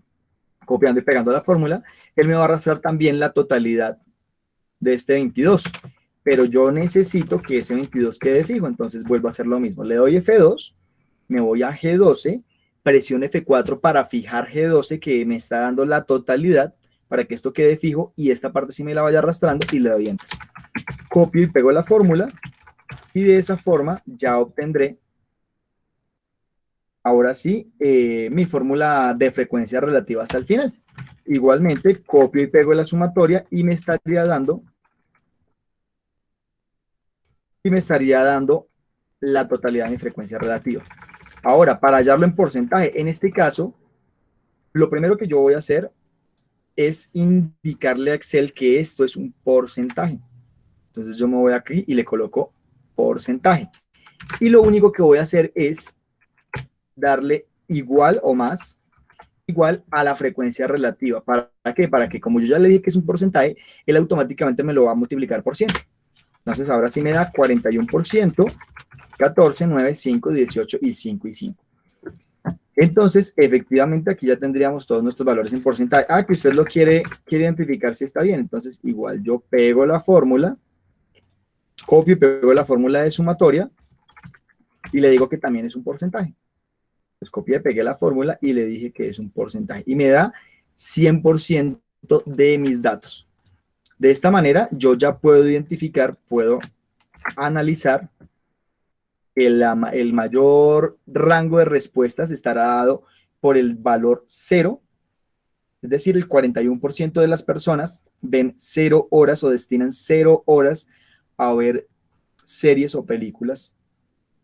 [SPEAKER 1] copiando y pegando la fórmula, él me va a arrastrar también la totalidad de este 22. Pero yo necesito que ese 22 quede fijo, entonces vuelvo a hacer lo mismo. Le doy F2, me voy a G12, presiono F4 para fijar G12 que me está dando la totalidad para que esto quede fijo y esta parte sí me la vaya arrastrando y le doy Enter. Copio y pego la fórmula y de esa forma ya obtendré ahora sí mi fórmula de frecuencia relativa hasta el final. Igualmente copio y pego la sumatoria y me estaría dando la totalidad de mi frecuencia relativa. Ahora, para hallarlo en porcentaje, en este caso, lo primero que yo voy a hacer es indicarle a Excel que esto es un porcentaje. Entonces yo me voy aquí y le coloco porcentaje. Y lo único que voy a hacer es darle igual o más, igual a la frecuencia relativa. ¿Para qué? Para que como yo ya le dije que es un porcentaje, él automáticamente me lo va a multiplicar por 100. Entonces ahora sí me da 41%, 14, 9, 5, 18 y 5 y 5. Entonces, efectivamente, aquí ya tendríamos todos nuestros valores en porcentaje. Que usted lo quiere identificar si está bien. Entonces, igual yo pego la fórmula, copio y pego la fórmula de sumatoria y le digo que también es un porcentaje. Pues copié, pegué la fórmula y le dije que es un porcentaje. Y me da 100% de mis datos. De esta manera, yo ya puedo identificar, puedo analizar el mayor rango de respuestas estará dado por el valor 0, es decir, el 41% de las personas ven 0 horas o destinan 0 horas a ver series o películas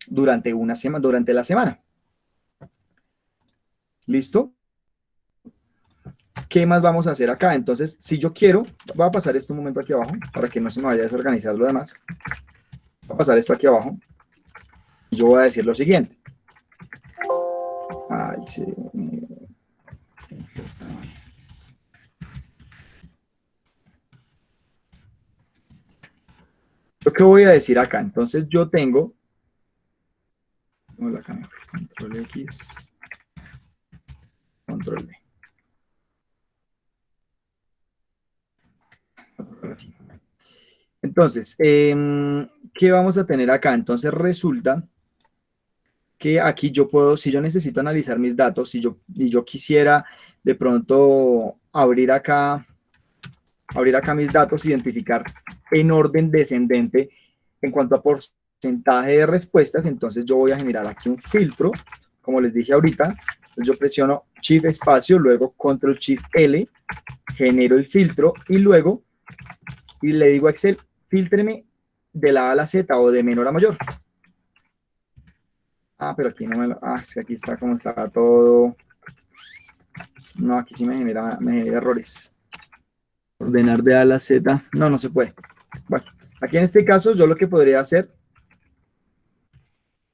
[SPEAKER 1] durante la semana. ¿Listo? ¿Qué más vamos a hacer acá? Entonces, si yo quiero, voy a pasar esto un momento aquí abajo para que no se me vaya a desorganizar lo demás. Voy a pasar esto aquí abajo. Yo voy a decir lo siguiente. Sí. ¿Lo que voy a decir acá? Entonces yo tengo control X, control B. Entonces, ¿qué vamos a tener acá? Entonces resulta que aquí yo puedo, si yo necesito analizar mis datos, y yo quisiera de pronto abrir acá mis datos, identificar en orden descendente en cuanto a porcentaje de respuestas, entonces yo voy a generar aquí un filtro, como les dije ahorita. Entonces yo presiono Shift espacio, luego Control Shift L genero el filtro y luego le digo a Excel, fíltreme de la A a la Z o de menor a mayor. Ah, pero aquí no me lo... Ah, es que aquí está como estaba todo... No, aquí sí me genera errores. Ordenar de A a la Z. No, no se puede. Bueno, aquí en este caso yo lo que podría hacer...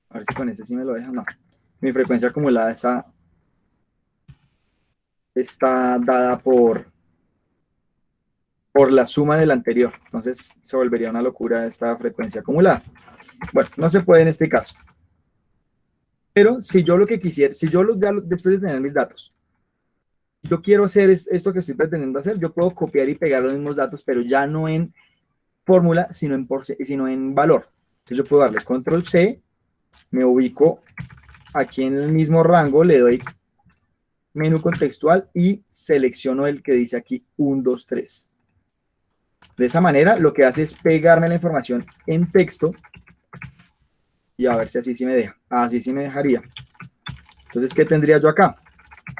[SPEAKER 1] A ver si con este sí me lo deja. No. Mi frecuencia acumulada está dada por la suma del anterior. Entonces se volvería una locura esta frecuencia acumulada. Bueno, no se puede en este caso. Pero si yo lo que quisiera, después de tener mis datos, yo quiero hacer esto que estoy pretendiendo hacer, yo puedo copiar y pegar los mismos datos, pero ya no en fórmula, sino en valor. Entonces yo puedo darle control C, me ubico aquí en el mismo rango, le doy menú contextual y selecciono el que dice aquí 1, 2, 3. De esa manera lo que hace es pegarme la información en texto y a ver si así sí me deja. Así sí me dejaría. Entonces, ¿qué tendría yo acá?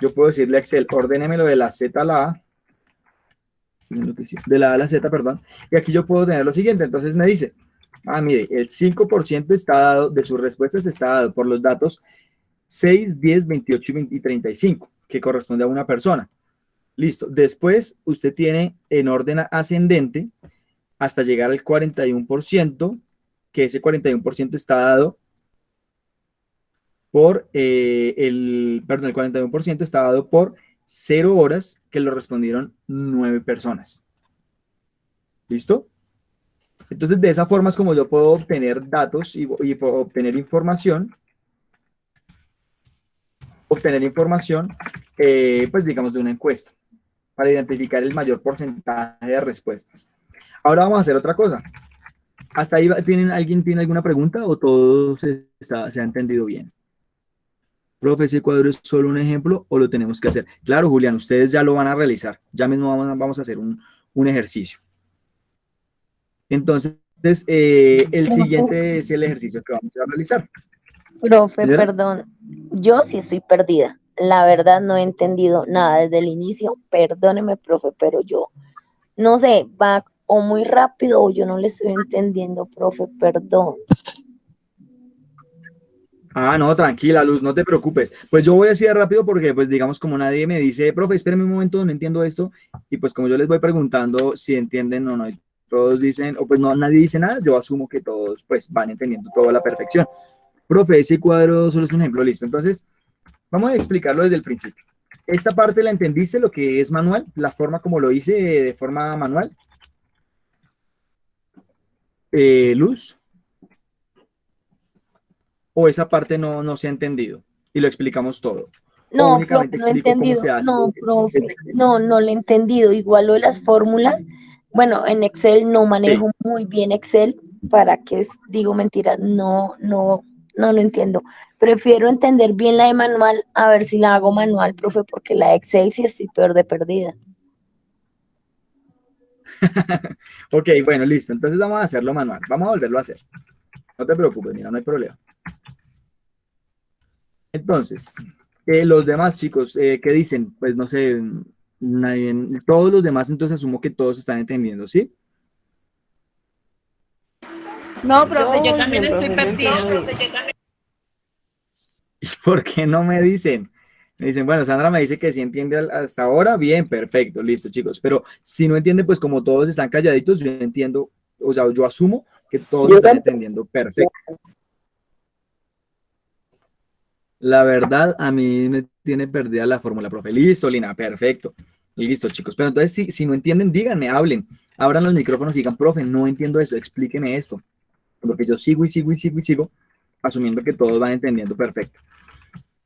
[SPEAKER 1] Yo puedo decirle a Excel, ordénemelo de la Z a la A, de la A a la Z, perdón, y aquí yo puedo tener lo siguiente. Entonces me dice, mire, el 5% está dado, de sus respuestas está dado por los datos 6, 10, 28 y 35, que corresponde a una persona. Listo. Después usted tiene en orden ascendente hasta llegar al 41%, que ese 41% está dado por el 41% está dado por 0 horas que lo respondieron 9 personas. ¿Listo? Entonces, de esa forma es como yo puedo obtener datos y puedo obtener información. Pues digamos, de una encuesta, para identificar el mayor porcentaje de respuestas. Ahora vamos a hacer otra cosa. ¿Hasta ahí alguien tiene alguna pregunta o todo se ha entendido bien? Profe, ¿ese cuadro es solo un ejemplo o lo tenemos que hacer? Claro, Julián, ustedes ya lo van a realizar. Ya mismo vamos a hacer un ejercicio. Entonces, el siguiente es el ejercicio que vamos a realizar.
[SPEAKER 5] Profe,
[SPEAKER 1] ¿Señora?
[SPEAKER 5] perdón, yo sí estoy perdida. La verdad no he entendido nada desde el inicio. Perdóneme, profe, pero yo no sé, va o muy rápido o yo no le estoy entendiendo, profe, perdón.
[SPEAKER 1] No, tranquila, Luz, no te preocupes. Pues yo voy así de rápido porque, pues, digamos, como nadie me dice, profe, espérame un momento, no entiendo esto. Y pues, como yo les voy preguntando si entienden o no, y todos dicen, o pues no, nadie dice nada, yo asumo que todos, pues, van entendiendo todo a la perfección. Profe, ese cuadro solo es un ejemplo, listo. Entonces, vamos a explicarlo desde el principio. Esta parte la entendiste, lo que es manual, la forma como lo hice de forma manual. Luz. O esa parte no se ha entendido y lo explicamos todo. O
[SPEAKER 5] No,
[SPEAKER 1] únicamente
[SPEAKER 5] profe, no he
[SPEAKER 1] explico cómo
[SPEAKER 5] entendido.
[SPEAKER 1] se hace.
[SPEAKER 5] No, profe, no lo he entendido. Igual lo de las fórmulas. Bueno, en Excel no
[SPEAKER 1] Sí.
[SPEAKER 5] manejo muy bien Excel. ¿Para qué digo mentiras? No lo entiendo. Prefiero entender bien la de manual, a ver si la hago manual, profe, porque la de Excel sí estoy peor de perdida.
[SPEAKER 1] Ok, bueno, listo. Entonces vamos a hacerlo manual. Vamos a volverlo a hacer. No te preocupes, mira, no hay problema. Entonces, los demás chicos, ¿qué dicen? Pues no sé, todos los demás, entonces asumo que todos están entendiendo, ¿sí?
[SPEAKER 3] No, profe, yo
[SPEAKER 2] Muy
[SPEAKER 3] también
[SPEAKER 2] bien,
[SPEAKER 3] estoy
[SPEAKER 2] profe, yo
[SPEAKER 3] perdida.
[SPEAKER 2] entiendo bien.
[SPEAKER 1] ¿Y por qué no me dicen? Me dicen, bueno, Sandra me dice que sí entiende hasta ahora, bien, perfecto, listo, chicos. Pero si no entienden, pues como todos están calladitos, yo entiendo, o sea, yo asumo que todos están entendiendo perfecto. La verdad, a mí me tiene perdida la fórmula, profe. Listo, Lina, perfecto. Listo, chicos. Pero entonces, si no entienden, díganme, hablen. Abran los micrófonos y digan, profe, no entiendo esto, explíqueme esto. Porque yo sigo y sigo y sigo y sigo, asumiendo que todos van entendiendo perfecto.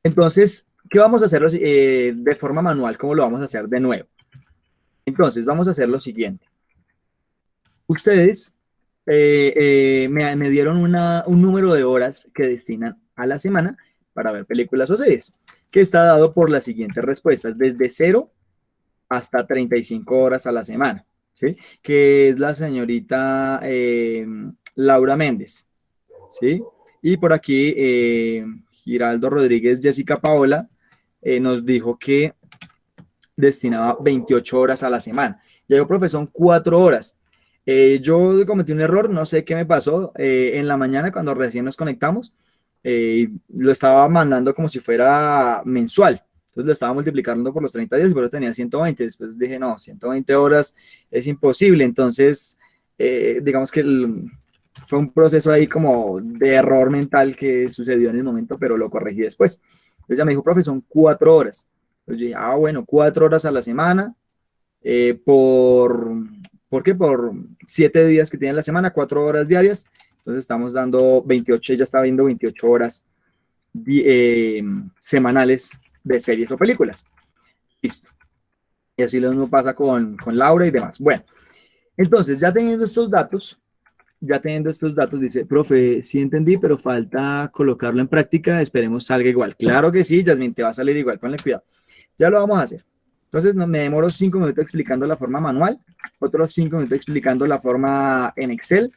[SPEAKER 1] Entonces, ¿qué vamos a hacer de forma manual? ¿Cómo lo vamos a hacer de nuevo? Entonces, vamos a hacer lo siguiente. Ustedes me dieron un número de horas que destinan a la semana para ver películas o series, que está dado por las siguientes respuestas, desde 0 hasta 35 horas a la semana, ¿sí? Que es la señorita Laura Méndez, ¿sí? Y por aquí Giraldo Rodríguez, Jessica Paola, nos dijo que destinaba 28 horas a la semana. Ya yo, profe, son 4 horas. Yo cometí un error, no sé qué me pasó. En la mañana, cuando recién nos conectamos, lo estaba mandando como si fuera mensual. Entonces lo estaba multiplicando por los 30 días y por eso tenía 120. Después dije, no, 120 horas es imposible. Entonces, digamos que fue un proceso ahí como de error mental que sucedió en el momento, pero lo corregí después. Entonces ya me dijo, profe, son 4 horas. Entonces yo dije, ah, bueno, 4 horas a la semana, ¿por qué? Por 7 días que tiene la semana, 4 horas diarias. Entonces estamos dando 28, ella está viendo 28 horas semanales de series o películas. Listo. Y así lo mismo pasa con Laura y demás. Bueno, entonces ya teniendo estos datos, dice, profe, sí entendí, pero falta colocarlo en práctica, esperemos salga igual. Claro que sí, Yasmin, te va a salir igual, ponle cuidado. Ya lo vamos a hacer. Entonces me demoro 5 minutos explicando la forma manual, otros 5 minutos explicando la forma en Excel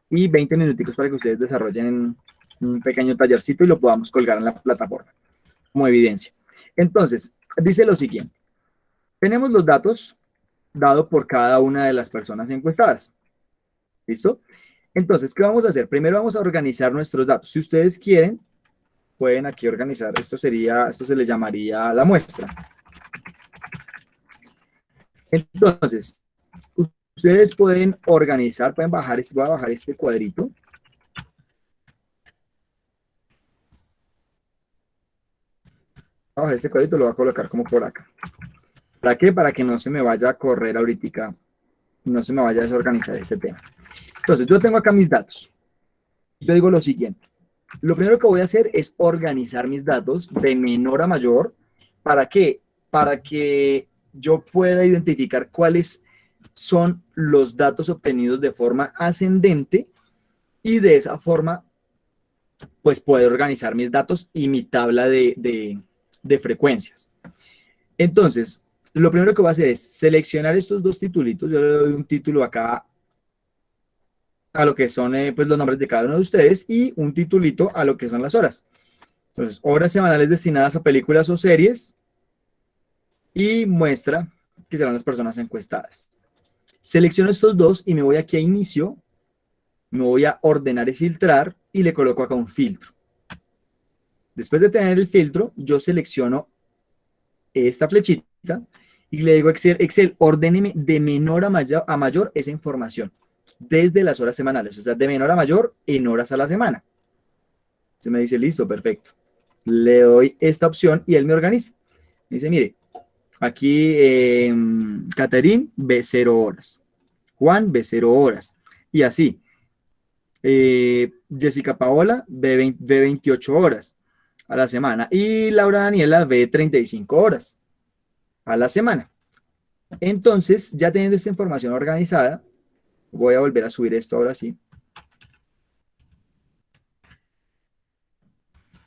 [SPEAKER 1] y 20 minuticos para que ustedes desarrollen un pequeño tallercito y lo podamos colgar en la plataforma como evidencia. Entonces, dice lo siguiente. Tenemos los datos dados por cada una de las personas encuestadas. ¿Listo? Entonces, ¿qué vamos a hacer? Primero vamos a organizar nuestros datos. Si ustedes quieren, pueden aquí organizar. Esto se le llamaría la muestra. Entonces, ustedes pueden organizar, pueden bajar, voy a bajar este cuadrito. Voy a bajar este cuadrito, lo voy a colocar como por acá. ¿Para qué? Para que no se me vaya a correr ahorita, no se me vaya a desorganizar este tema. Entonces, yo tengo acá mis datos. Yo digo lo siguiente. Lo primero que voy a hacer es organizar mis datos de menor a mayor. ¿Para qué? Para que yo pueda identificar cuáles son los datos obtenidos de forma ascendente y de esa forma, pues, poder organizar mis datos y mi tabla de frecuencias. Entonces, lo primero que voy a hacer es seleccionar estos dos titulitos. Yo le doy un título acá a lo que son pues, los nombres de cada uno de ustedes y un titulito a lo que son las horas. Entonces, horas semanales destinadas a películas o series y muestra que serán las personas encuestadas. Selecciono estos dos y me voy aquí a inicio, me voy a ordenar y filtrar y le coloco acá un filtro. Después de tener el filtro, yo selecciono esta flechita y le digo a Excel, ordéneme de menor a mayor esa información desde las horas semanales, o sea, de menor a mayor en horas a la semana. Se me dice, listo, perfecto. Le doy esta opción y él me organiza. Me dice, mire, aquí Caterín ve 0 horas, Juan ve 0 horas, y así. Jessica Paola ve 28 horas a la semana, y Laura Daniela ve 35 horas a la semana. Entonces, ya teniendo esta información organizada, voy a volver a subir esto ahora sí.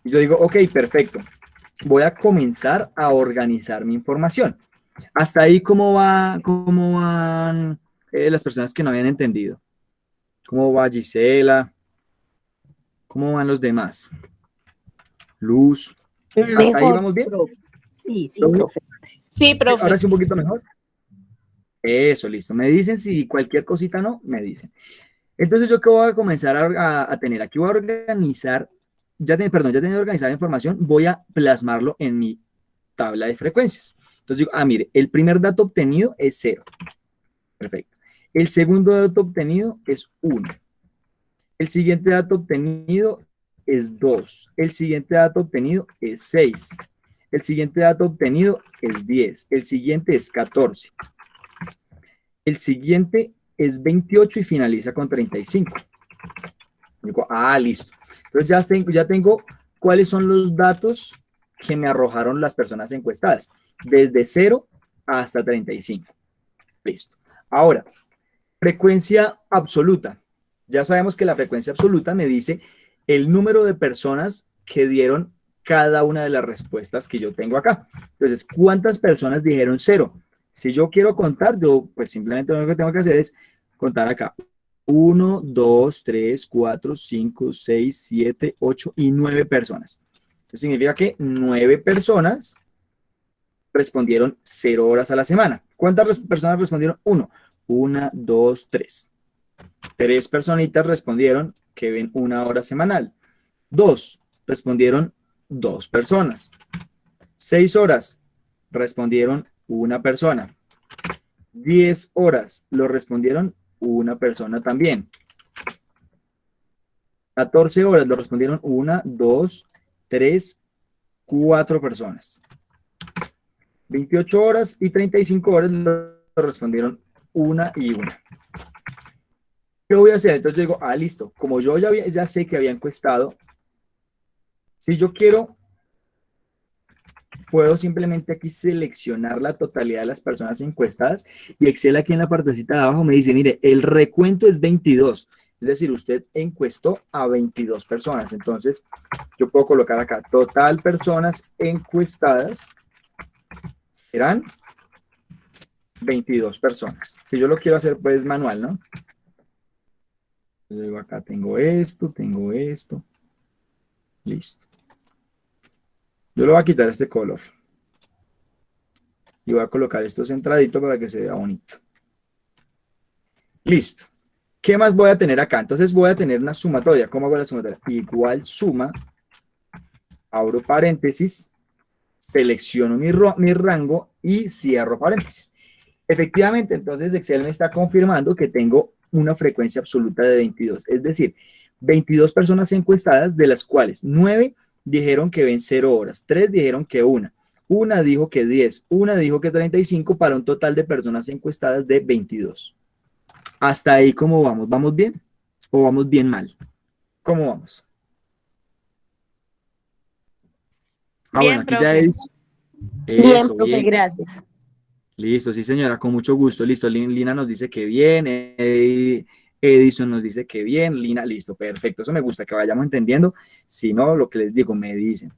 [SPEAKER 1] Y yo digo, ok, perfecto. Voy a comenzar a organizar mi información. Hasta ahí, ¿cómo van las personas que no habían entendido? ¿Cómo va Gisela? ¿Cómo van los demás? Luz. ¿Hasta ahí vamos bien?
[SPEAKER 5] Profe. Sí,
[SPEAKER 1] ¿Todo bien?
[SPEAKER 5] profe.
[SPEAKER 2] Sí, profe.
[SPEAKER 1] Ahora sí un poquito mejor. Eso, listo. Me dicen si cualquier cosita no, me dicen. Entonces, ¿yo qué voy a comenzar a tener? Aquí voy a organizar, ya tengo organizada la información, voy a plasmarlo en mi tabla de frecuencias. Entonces digo, mire, el primer dato obtenido es 0. Perfecto. El segundo dato obtenido es 1. El siguiente dato obtenido es 2. El siguiente dato obtenido es 6. El siguiente dato obtenido es 10. El siguiente es 14. El siguiente es 28 y finaliza con 35. Digo, listo. Entonces ya tengo cuáles son los datos que me arrojaron las personas encuestadas, desde 0 hasta 35. Listo. Ahora, frecuencia absoluta. Ya sabemos que la frecuencia absoluta me dice el número de personas que dieron cada una de las respuestas que yo tengo acá. Entonces, ¿cuántas personas dijeron 0? Si yo quiero contar, yo pues simplemente lo que tengo que hacer es contar acá. 1, 2, 3, 4, 5, 6, 7, 8 y 9 personas. Eso significa que 9 personas respondieron 0 horas a la semana. ¿Cuántas personas respondieron? 1. 1, 2, 3. 3 personitas respondieron que ven 1 hora semanal. 2 respondieron 2 personas. 6 horas respondieron 1 persona. 10 horas lo respondieron 1 persona también. 14 horas lo respondieron 1, 2, 3, 4 personas. 28 horas y 35 horas lo respondieron 1 y 1. ¿Qué voy a hacer? Entonces yo digo, listo. Como yo ya sé que había encuestado, si yo quiero, puedo simplemente aquí seleccionar la totalidad de las personas encuestadas y Excel aquí en la partecita de abajo me dice, mire, el recuento es 22. Es decir, usted encuestó a 22 personas. Entonces, yo puedo colocar acá, total personas encuestadas serán 22 personas. Si yo lo quiero hacer, pues manual, ¿no? Luego acá tengo esto. Listo. Yo le voy a quitar este color. Y voy a colocar esto centradito para que se vea bonito. Listo. ¿Qué más voy a tener acá? Entonces voy a tener una sumatoria. ¿Cómo hago la sumatoria? Igual suma, abro paréntesis, selecciono mi rango y cierro paréntesis. Efectivamente, entonces Excel me está confirmando que tengo una frecuencia absoluta de 22. Es decir, 22 personas encuestadas, de las cuales 9 dijeron que ven 0 horas, 3 dijeron que 1, 1 dijo que 10, 1 dijo que 35, para un total de personas encuestadas de 22. Hasta ahí, ¿cómo vamos? ¿Vamos bien? ¿O vamos bien mal? ¿Cómo vamos?
[SPEAKER 3] Bien,
[SPEAKER 1] Bueno, aquí ya
[SPEAKER 3] profe.
[SPEAKER 1] es.
[SPEAKER 5] Bien,
[SPEAKER 1] Eso,
[SPEAKER 5] profe,
[SPEAKER 1] bien.
[SPEAKER 5] gracias.
[SPEAKER 1] Listo, sí señora, con mucho gusto. Listo, Lina nos dice que bien, Edison nos dice que bien, Lina, listo, perfecto. Eso me gusta, que vayamos entendiendo. Si no, lo que les digo, me dicen.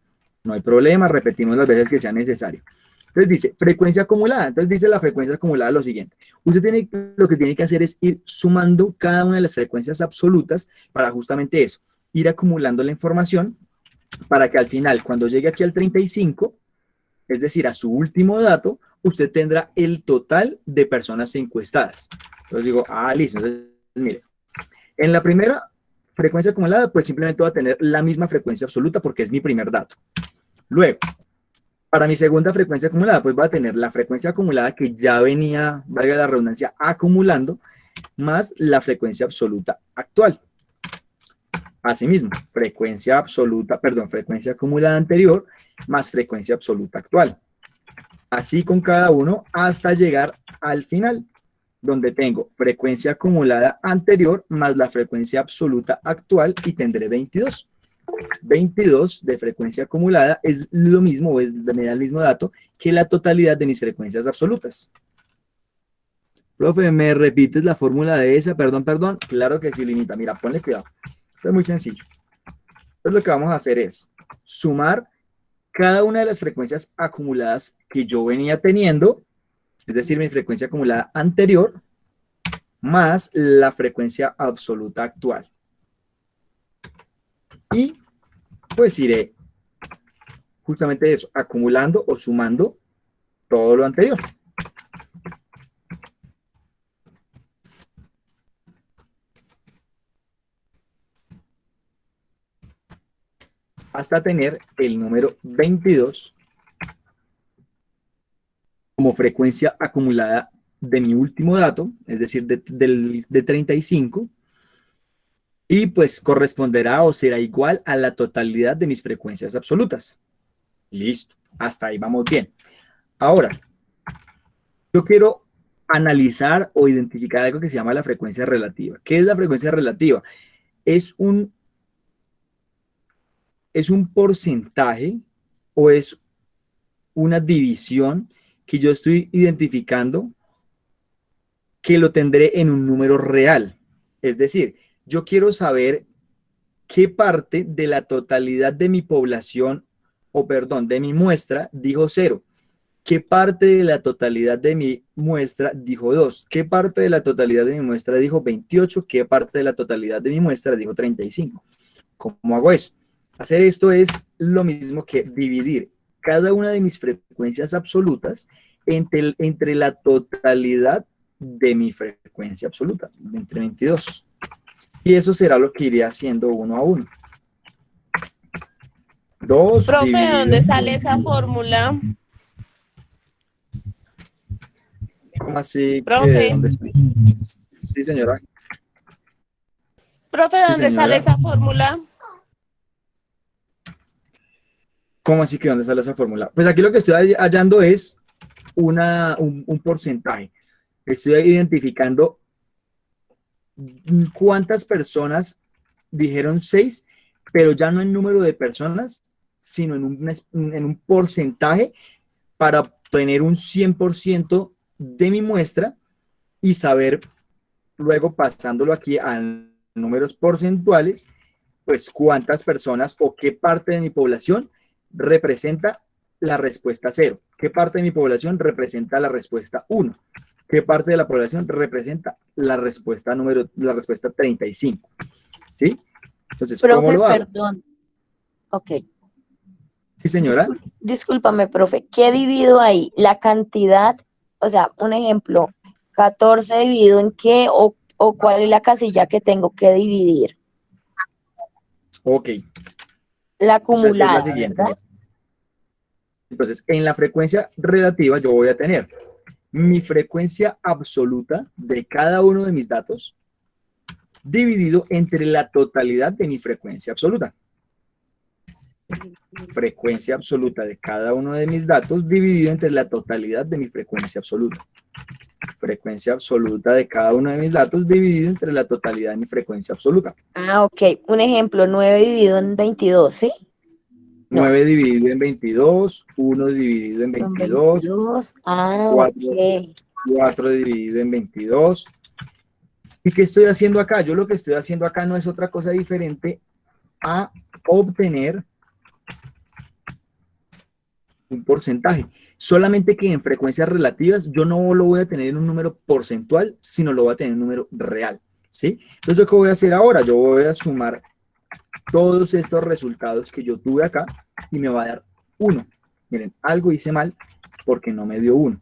[SPEAKER 1] No hay problema, repetimos las veces que sea necesario. Entonces dice, frecuencia acumulada. Entonces dice la frecuencia acumulada lo siguiente. Usted lo que tiene que hacer es ir sumando cada una de las frecuencias absolutas para justamente eso, ir acumulando la información para que al final, cuando llegue aquí al 35, es decir, a su último dato, usted tendrá el total de personas encuestadas. Entonces digo, listo. Entonces, mire, en la primera frecuencia acumulada, pues simplemente voy a tener la misma frecuencia absoluta porque es mi primer dato. Luego, para mi segunda frecuencia acumulada, pues voy a tener la frecuencia acumulada que ya venía, valga la redundancia, acumulando, más la frecuencia absoluta actual. Asimismo, frecuencia acumulada anterior más frecuencia absoluta actual. Así con cada uno hasta llegar al final, donde tengo frecuencia acumulada anterior más la frecuencia absoluta actual y tendré 22. 22 de frecuencia acumulada es lo mismo, me da el mismo dato que la totalidad de mis frecuencias absolutas. Profe, ¿me repites la fórmula de esa? Perdón. Claro que sí, Linita. Mira, ponle cuidado. Es muy sencillo. Entonces lo que vamos a hacer es sumar cada una de las frecuencias acumuladas que yo venía teniendo, es decir, mi frecuencia acumulada anterior, más la frecuencia absoluta actual. Y pues iré justamente eso, acumulando o sumando todo lo anterior. Hasta tener el número 22 como frecuencia acumulada de mi último dato, es decir, de 35, y pues corresponderá o será igual a la totalidad de mis frecuencias absolutas. Listo, hasta ahí vamos bien. Ahora, yo quiero analizar o identificar algo que se llama la frecuencia relativa. ¿Qué es la frecuencia relativa? Es un porcentaje o es una división que yo estoy identificando que lo tendré en un número real. Es decir, yo quiero saber qué parte de la totalidad de mi población, de mi muestra, dijo 0. ¿Qué parte de la totalidad de mi muestra dijo 2? ¿Qué parte de la totalidad de mi muestra dijo 28? ¿Qué parte de la totalidad de mi muestra dijo 35? ¿Cómo hago eso? Hacer esto es lo mismo que dividir cada una de mis frecuencias absolutas entre la totalidad de mi frecuencia absoluta, entre 22. Y eso será lo que iré haciendo uno a uno. 2
[SPEAKER 6] Profe, ¿de
[SPEAKER 1] dividido
[SPEAKER 6] dónde
[SPEAKER 1] en
[SPEAKER 6] sale esa fórmula?
[SPEAKER 1] ¿Cómo así que de
[SPEAKER 6] Profe,
[SPEAKER 1] dónde está? Sí, señora.
[SPEAKER 6] profe, ¿de
[SPEAKER 1] Sí,
[SPEAKER 6] dónde sale
[SPEAKER 1] señora.
[SPEAKER 6] esa fórmula?
[SPEAKER 1] ¿Cómo así que dónde sale esa fórmula? Pues aquí lo que estoy hallando es un porcentaje. Estoy identificando cuántas personas dijeron 6, pero ya no en número de personas, sino en un porcentaje para obtener un 100% de mi muestra y saber luego pasándolo aquí a números porcentuales, pues cuántas personas o qué parte de mi población representa la respuesta 0, qué parte de mi población representa la respuesta 1, qué parte de la población representa la respuesta 35. ¿Sí? Entonces, ¿cómo
[SPEAKER 5] Profe,
[SPEAKER 1] lo hago?
[SPEAKER 5] perdón. Ok.
[SPEAKER 1] Sí, señora.
[SPEAKER 5] Discúlpame, profe. ¿Qué divido ahí? La cantidad, o sea, un ejemplo, 14 dividido en qué o cuál es la casilla que tengo que dividir.
[SPEAKER 1] Ok.
[SPEAKER 5] La
[SPEAKER 1] Esa es la
[SPEAKER 5] acumulada,
[SPEAKER 1] siguiente.
[SPEAKER 5] ¿verdad?
[SPEAKER 1] Entonces, en la frecuencia relativa yo voy a tener mi frecuencia absoluta de cada uno de mis datos dividido entre la totalidad de mi frecuencia absoluta. Frecuencia absoluta de cada uno de mis datos dividido entre la totalidad de mi frecuencia absoluta. Frecuencia absoluta de cada uno de mis datos dividido entre la totalidad de mi frecuencia absoluta.
[SPEAKER 5] Ah, ok. Un ejemplo, 9 dividido en 22, ¿sí? No.
[SPEAKER 1] 9 dividido en 22, 1 dividido en 22,
[SPEAKER 5] 22. Ah,
[SPEAKER 1] 4,
[SPEAKER 5] ok.
[SPEAKER 1] 4 dividido en 22. ¿Y qué estoy haciendo acá? Yo lo que estoy haciendo acá no es otra cosa diferente a obtener un porcentaje. Solamente que en frecuencias relativas yo no lo voy a tener en un número porcentual, sino lo voy a tener en un número real. ¿Sí? Entonces, ¿yo qué voy a hacer ahora? Yo voy a sumar todos estos resultados que yo tuve acá y me va a dar 1. Miren, algo hice mal porque no me dio 1.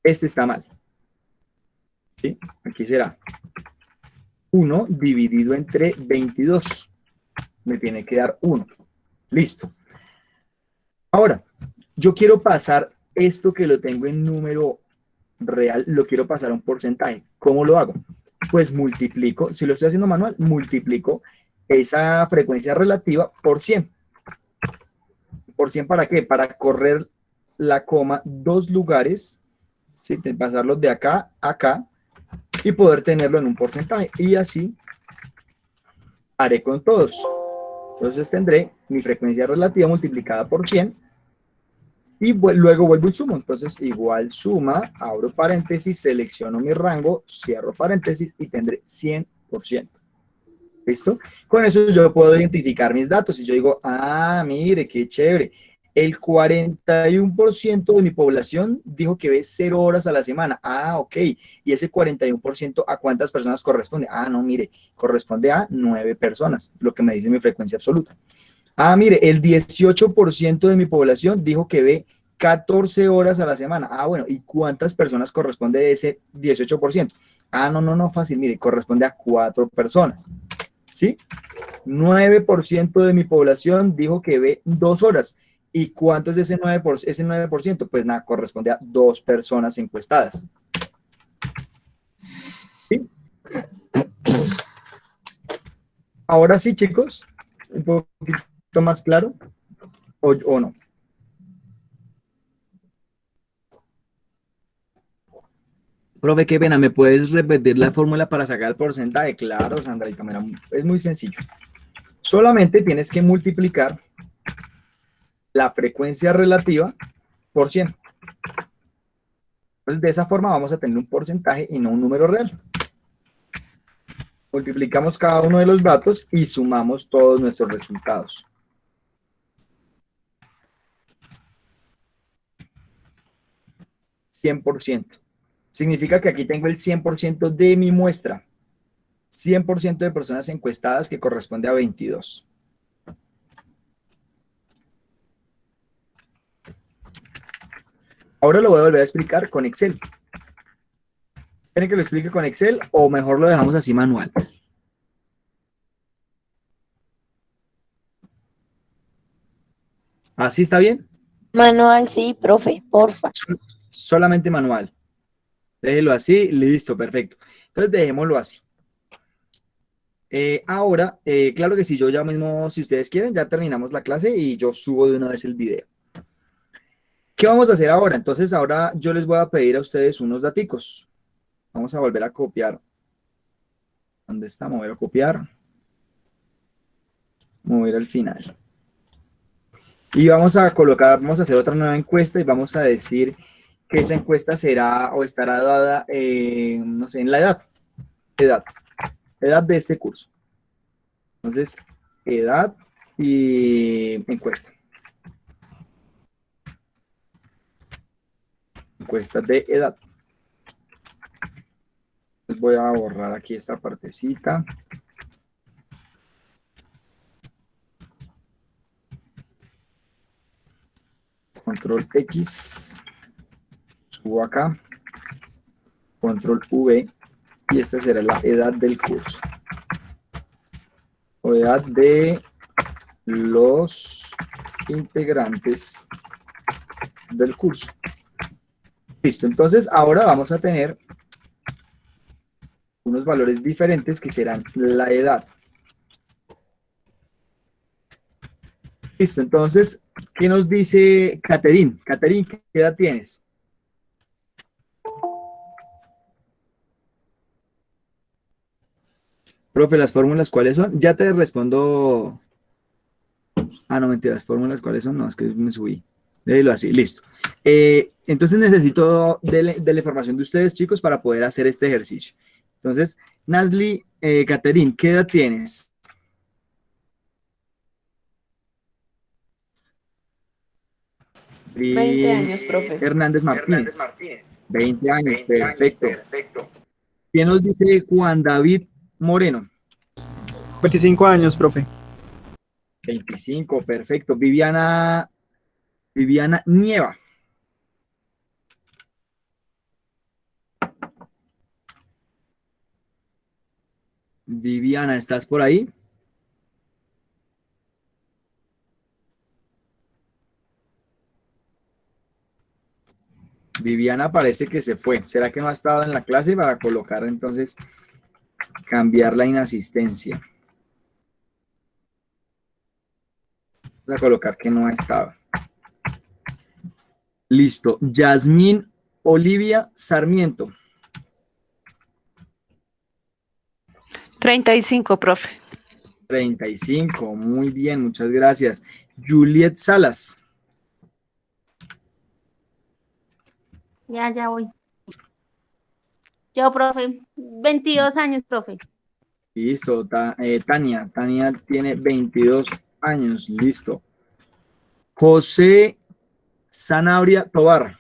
[SPEAKER 1] Este está mal. ¿Sí? Aquí será 1 dividido entre 22. Me tiene que dar 1. Listo. Ahora, yo quiero pasar esto que lo tengo en número real, lo quiero pasar a un porcentaje. ¿Cómo lo hago? Pues multiplico, si lo estoy haciendo manual, multiplico esa frecuencia relativa por 100. ¿Por 100 para qué? Para correr la coma 2 lugares, ¿sí? Pasarlos de acá a acá y poder tenerlo en un porcentaje. Y así haré con todos. Entonces tendré mi frecuencia relativa multiplicada por 100 y luego vuelvo y sumo. Entonces igual suma, abro paréntesis, selecciono mi rango, cierro paréntesis y tendré 100%. ¿Listo? Con eso yo puedo identificar mis datos y yo digo, ah, mire, qué chévere. El 41% de mi población dijo que ve 0 horas a la semana. Ah, ok. Y ese 41% ¿a cuántas personas corresponde? Ah, no, mire, corresponde a 9 personas, lo que me dice mi frecuencia absoluta. Ah, mire, el 18% de mi población dijo que ve 14 horas a la semana. Ah, bueno, ¿y cuántas personas corresponde de ese 18%? Ah, no, fácil, mire, corresponde a 4 personas. ¿Sí? 9% de mi población dijo que ve 2 horas. ¿Y cuánto es ese 9%? Pues nada, corresponde a 2 personas encuestadas. ¿Sí? Ahora sí, chicos, un poquito más claro, o no. Profe, qué pena, ¿me puedes repetir la fórmula para sacar el porcentaje? Claro, Sandrita, mira, es muy sencillo. Solamente tienes que multiplicar la frecuencia relativa por 100. Entonces, de esa forma vamos a tener un porcentaje y no un número real. Multiplicamos cada uno de los datos y sumamos todos nuestros resultados. %. Significa que aquí tengo el 100% de mi muestra. 100% de personas encuestadas que corresponde a 22. Ahora lo voy a volver a explicar con Excel. ¿Quieren que lo explique con Excel o mejor lo dejamos así manual? ¿Así está bien?
[SPEAKER 5] Manual, sí, profe, porfa.
[SPEAKER 1] Solamente manual. Déjelo así, listo, perfecto. Entonces dejémoslo así. Ahora, claro que sí, yo ya mismo, si ustedes quieren, ya terminamos la clase y yo subo de una vez el video. ¿Qué vamos a hacer ahora? Entonces ahora yo les voy a pedir a ustedes unos daticos. Vamos a volver a copiar. ¿Dónde está? Mover a copiar. Mover al final. Y vamos a colocar, vamos a hacer otra nueva encuesta y vamos a decir que esa encuesta será o estará dada, no sé, en la edad de este curso. Entonces, edad y encuesta. Encuesta de edad. Entonces voy a borrar aquí esta partecita. Control X. Subo acá. Control V. Y esta será la edad del curso. O edad de los integrantes del curso. Listo, entonces ahora vamos a tener unos valores diferentes que serán la edad. Listo, entonces, ¿qué nos dice Caterín? Caterín, ¿qué edad tienes? Profe, ¿las fórmulas cuáles son? Ya te respondo. Ah, no, mentira, las fórmulas cuáles son. No, es que me subí. Déjelo así, listo. Entonces necesito de la información de ustedes, chicos, para poder hacer este ejercicio. Entonces, Nasli, Caterín, ¿qué edad tienes? Y
[SPEAKER 6] 20 años, profe.
[SPEAKER 1] Hernández Martínez. 20 años, perfecto. ¿Quién nos dice Juan David Moreno?
[SPEAKER 7] 25 años, profe.
[SPEAKER 1] 25, perfecto. Viviana Nieva. Viviana, ¿estás por ahí? Viviana parece que se fue. ¿Será que no ha estado en la clase para colocar entonces, cambiar la inasistencia? Vamos a colocar que no ha estado. Listo. Yasmín Olivia Sarmiento.
[SPEAKER 3] 35, profe.
[SPEAKER 1] 35. Muy bien, muchas gracias. Juliet Salas.
[SPEAKER 4] Ya voy. Yo, profe, 22 años, profe.
[SPEAKER 1] Listo. Tania tiene 22 años. Listo. José Sanabria Tobar.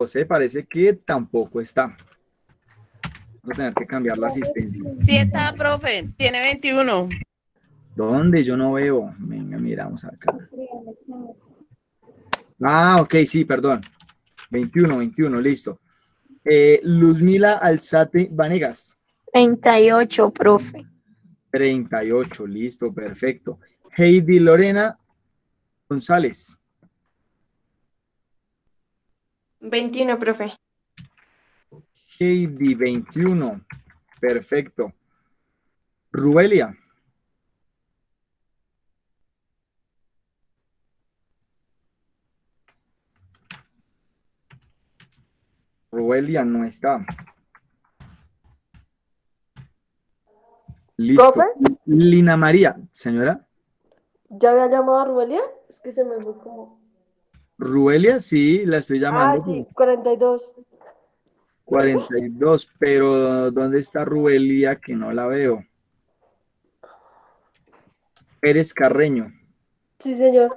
[SPEAKER 1] José parece que tampoco está. Vamos a tener que cambiar la asistencia.
[SPEAKER 6] Sí está, profe. Tiene 21.
[SPEAKER 1] ¿Dónde? Yo no veo. Venga, miramos acá. Ah, ok, sí, perdón. 21, listo. Luzmila Alzate Vanegas.
[SPEAKER 5] 38, profe.
[SPEAKER 1] 38, listo, perfecto. Heidi Lorena González.
[SPEAKER 8] 21, profe.
[SPEAKER 1] Heidi, 21, perfecto. Rubelia. Rubelia no está. Listo.
[SPEAKER 9] ¿Profe?
[SPEAKER 1] Lina María, señora.
[SPEAKER 9] ¿Ya había llamado a Rubelia? Es que se me fue como...
[SPEAKER 1] Rubelia, sí, la estoy llamando.
[SPEAKER 9] Ah, sí, 42.
[SPEAKER 1] 42, pero ¿dónde está Rubelia? Que no la veo. Pérez Carreño,
[SPEAKER 9] Sí, señor.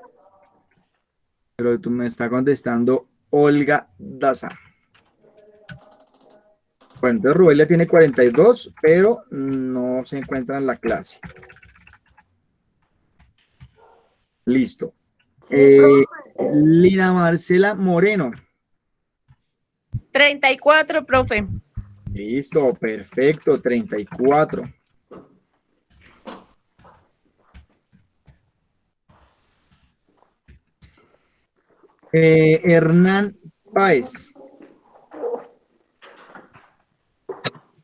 [SPEAKER 1] pero tú me está contestando Olga Daza. Bueno, entonces Rubelia tiene 42, pero no se encuentra en la clase. Listo.
[SPEAKER 9] Sí, profe.
[SPEAKER 1] Lina Marcela Moreno.
[SPEAKER 6] 34, profe.
[SPEAKER 1] Listo, perfecto, 34. Hernán Páez.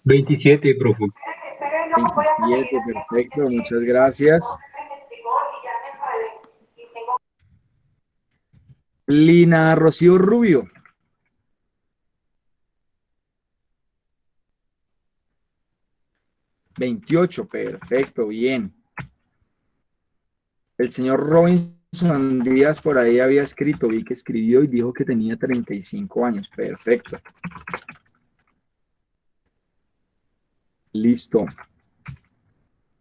[SPEAKER 10] 27, profe.
[SPEAKER 1] 27, perfecto, muchas gracias. Lina Rocío Rubio. 28, perfecto, bien. El señor Robinson Díaz por ahí había escrito, vi que escribió y dijo que tenía 35 años, perfecto. Listo.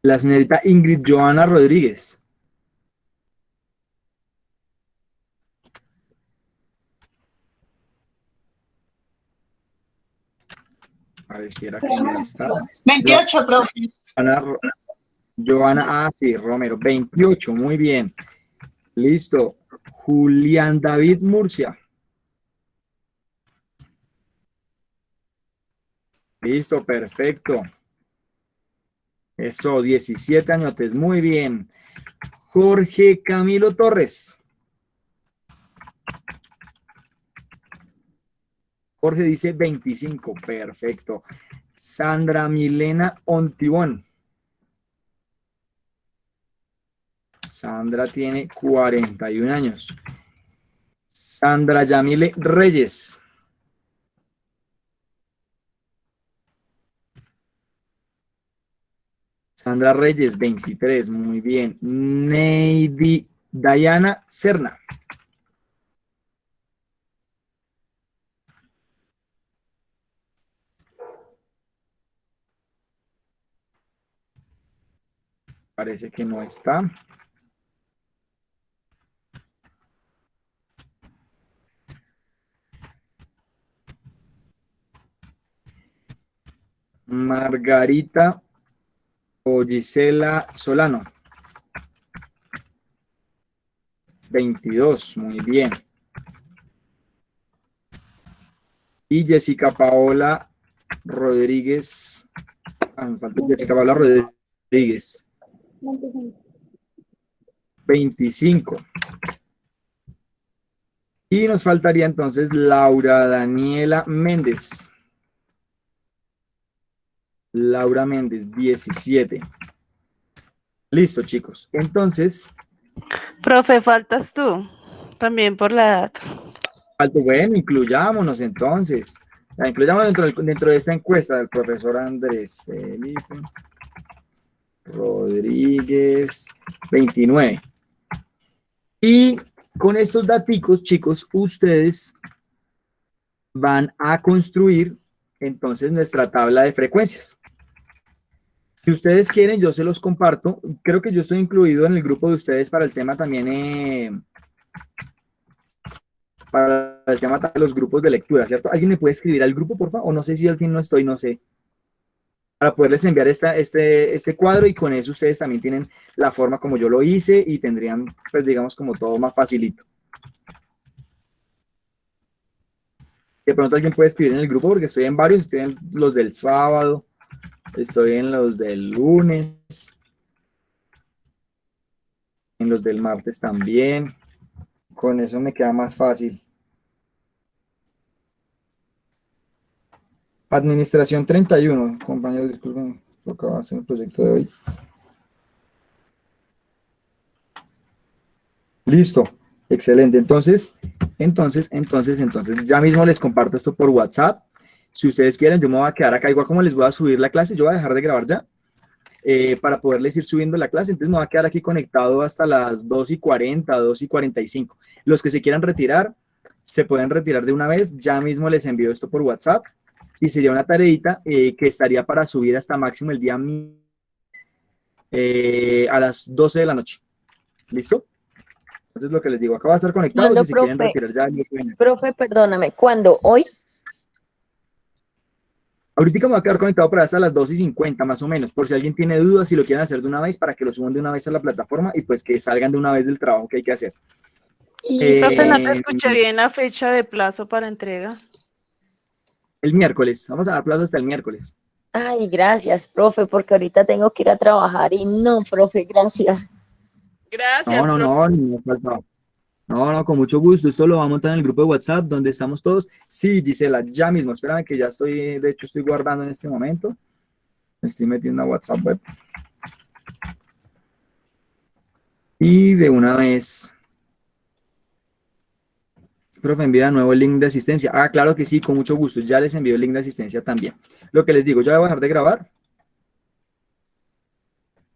[SPEAKER 1] La señorita Ingrid Joana Rodríguez. Pareciera que no está.
[SPEAKER 6] 28, profe.
[SPEAKER 1] Joana, sí, Romero, 28, muy bien. Listo. Julián David Murcia. Listo, perfecto. Eso, 17 añotes, muy bien. Jorge Camilo Torres. Jorge dice 25, perfecto. Sandra Milena Ontibón. Sandra tiene 41 años. Sandra Yamile Reyes. Sandra Reyes, 23, muy bien. Neidy Dayana Serna. Parece que no está. Margarita o Gisela Solano. 22, muy bien. Y Jessica Paola Rodríguez. Me falta Jessica Paola Rodríguez. 25. Y nos faltaría entonces Laura Daniela Méndez. Laura Méndez, 17. Listo, chicos. Entonces,
[SPEAKER 3] Profe, faltas tú, también por la edad.
[SPEAKER 1] bueno, incluyámonos entonces. La incluyamos dentro de esta encuesta del profesor Andrés Felipe Rodríguez, 29. Y con estos daticos, chicos, ustedes van a construir entonces nuestra tabla de frecuencias. Si ustedes quieren, yo se los comparto. Creo que yo estoy incluido en el grupo de ustedes para el tema también, para el tema de los grupos de lectura, ¿cierto? ¿Alguien me puede escribir al grupo, por favor? O no sé si al fin no estoy, no sé. Para poderles enviar este cuadro y con eso ustedes también tienen la forma como yo lo hice y tendrían, pues digamos, como todo más facilito. De pronto alguien puede escribir en el grupo porque estoy en varios, estoy en los del sábado, estoy en los del lunes, en los del martes también. Con eso me queda más fácil. Administración 31, compañeros, disculpen, tocaba hacer el proyecto de hoy. Listo, excelente. Entonces, ya mismo les comparto esto por WhatsApp. Si ustedes quieren, yo me voy a quedar acá, igual como les voy a subir la clase, yo voy a dejar de grabar ya, para poderles ir subiendo la clase. Entonces me voy a quedar aquí conectado hasta las 2:40, 2:45. Los que se quieran retirar, se pueden retirar de una vez. Ya mismo les envío esto por WhatsApp y sería una tareita que estaría para subir hasta máximo el día a las 12 de la noche. ¿Listo? Entonces lo que les digo, acá va a estar conectado.
[SPEAKER 5] ¿Cuándo,
[SPEAKER 1] Si se quieren
[SPEAKER 5] profe?
[SPEAKER 1] retirar ya, lo pueden hacer.
[SPEAKER 5] Profe, perdóname, ¿cuándo? ¿Hoy?
[SPEAKER 1] Ahorita me voy a quedar conectado para hasta las 2:50 más o menos, por si alguien tiene dudas, si lo quieren hacer de una vez, para que lo suban de una vez a la plataforma y pues que salgan de una vez del trabajo que hay que hacer.
[SPEAKER 3] Profe, no te
[SPEAKER 1] Eh,
[SPEAKER 3] escuché bien la fecha de plazo para entrega.
[SPEAKER 1] el miércoles, vamos a dar plazo hasta el miércoles.
[SPEAKER 5] Ay, gracias, profe, porque ahorita tengo que ir a trabajar y no, profe, gracias.
[SPEAKER 2] Gracias, profe.
[SPEAKER 1] No, falta. No, con mucho gusto. Esto lo vamos a montar en el grupo de WhatsApp donde estamos todos. Sí, Gisela, ya mismo. Espérame que ya estoy, de hecho, estoy guardando en este momento. Me estoy metiendo a WhatsApp web. Y de una vez. Profe, envía de nuevo el link de asistencia. Ah, claro que sí, con mucho gusto. Ya les envío el link de asistencia también. Lo que les digo, ya voy a dejar de grabar.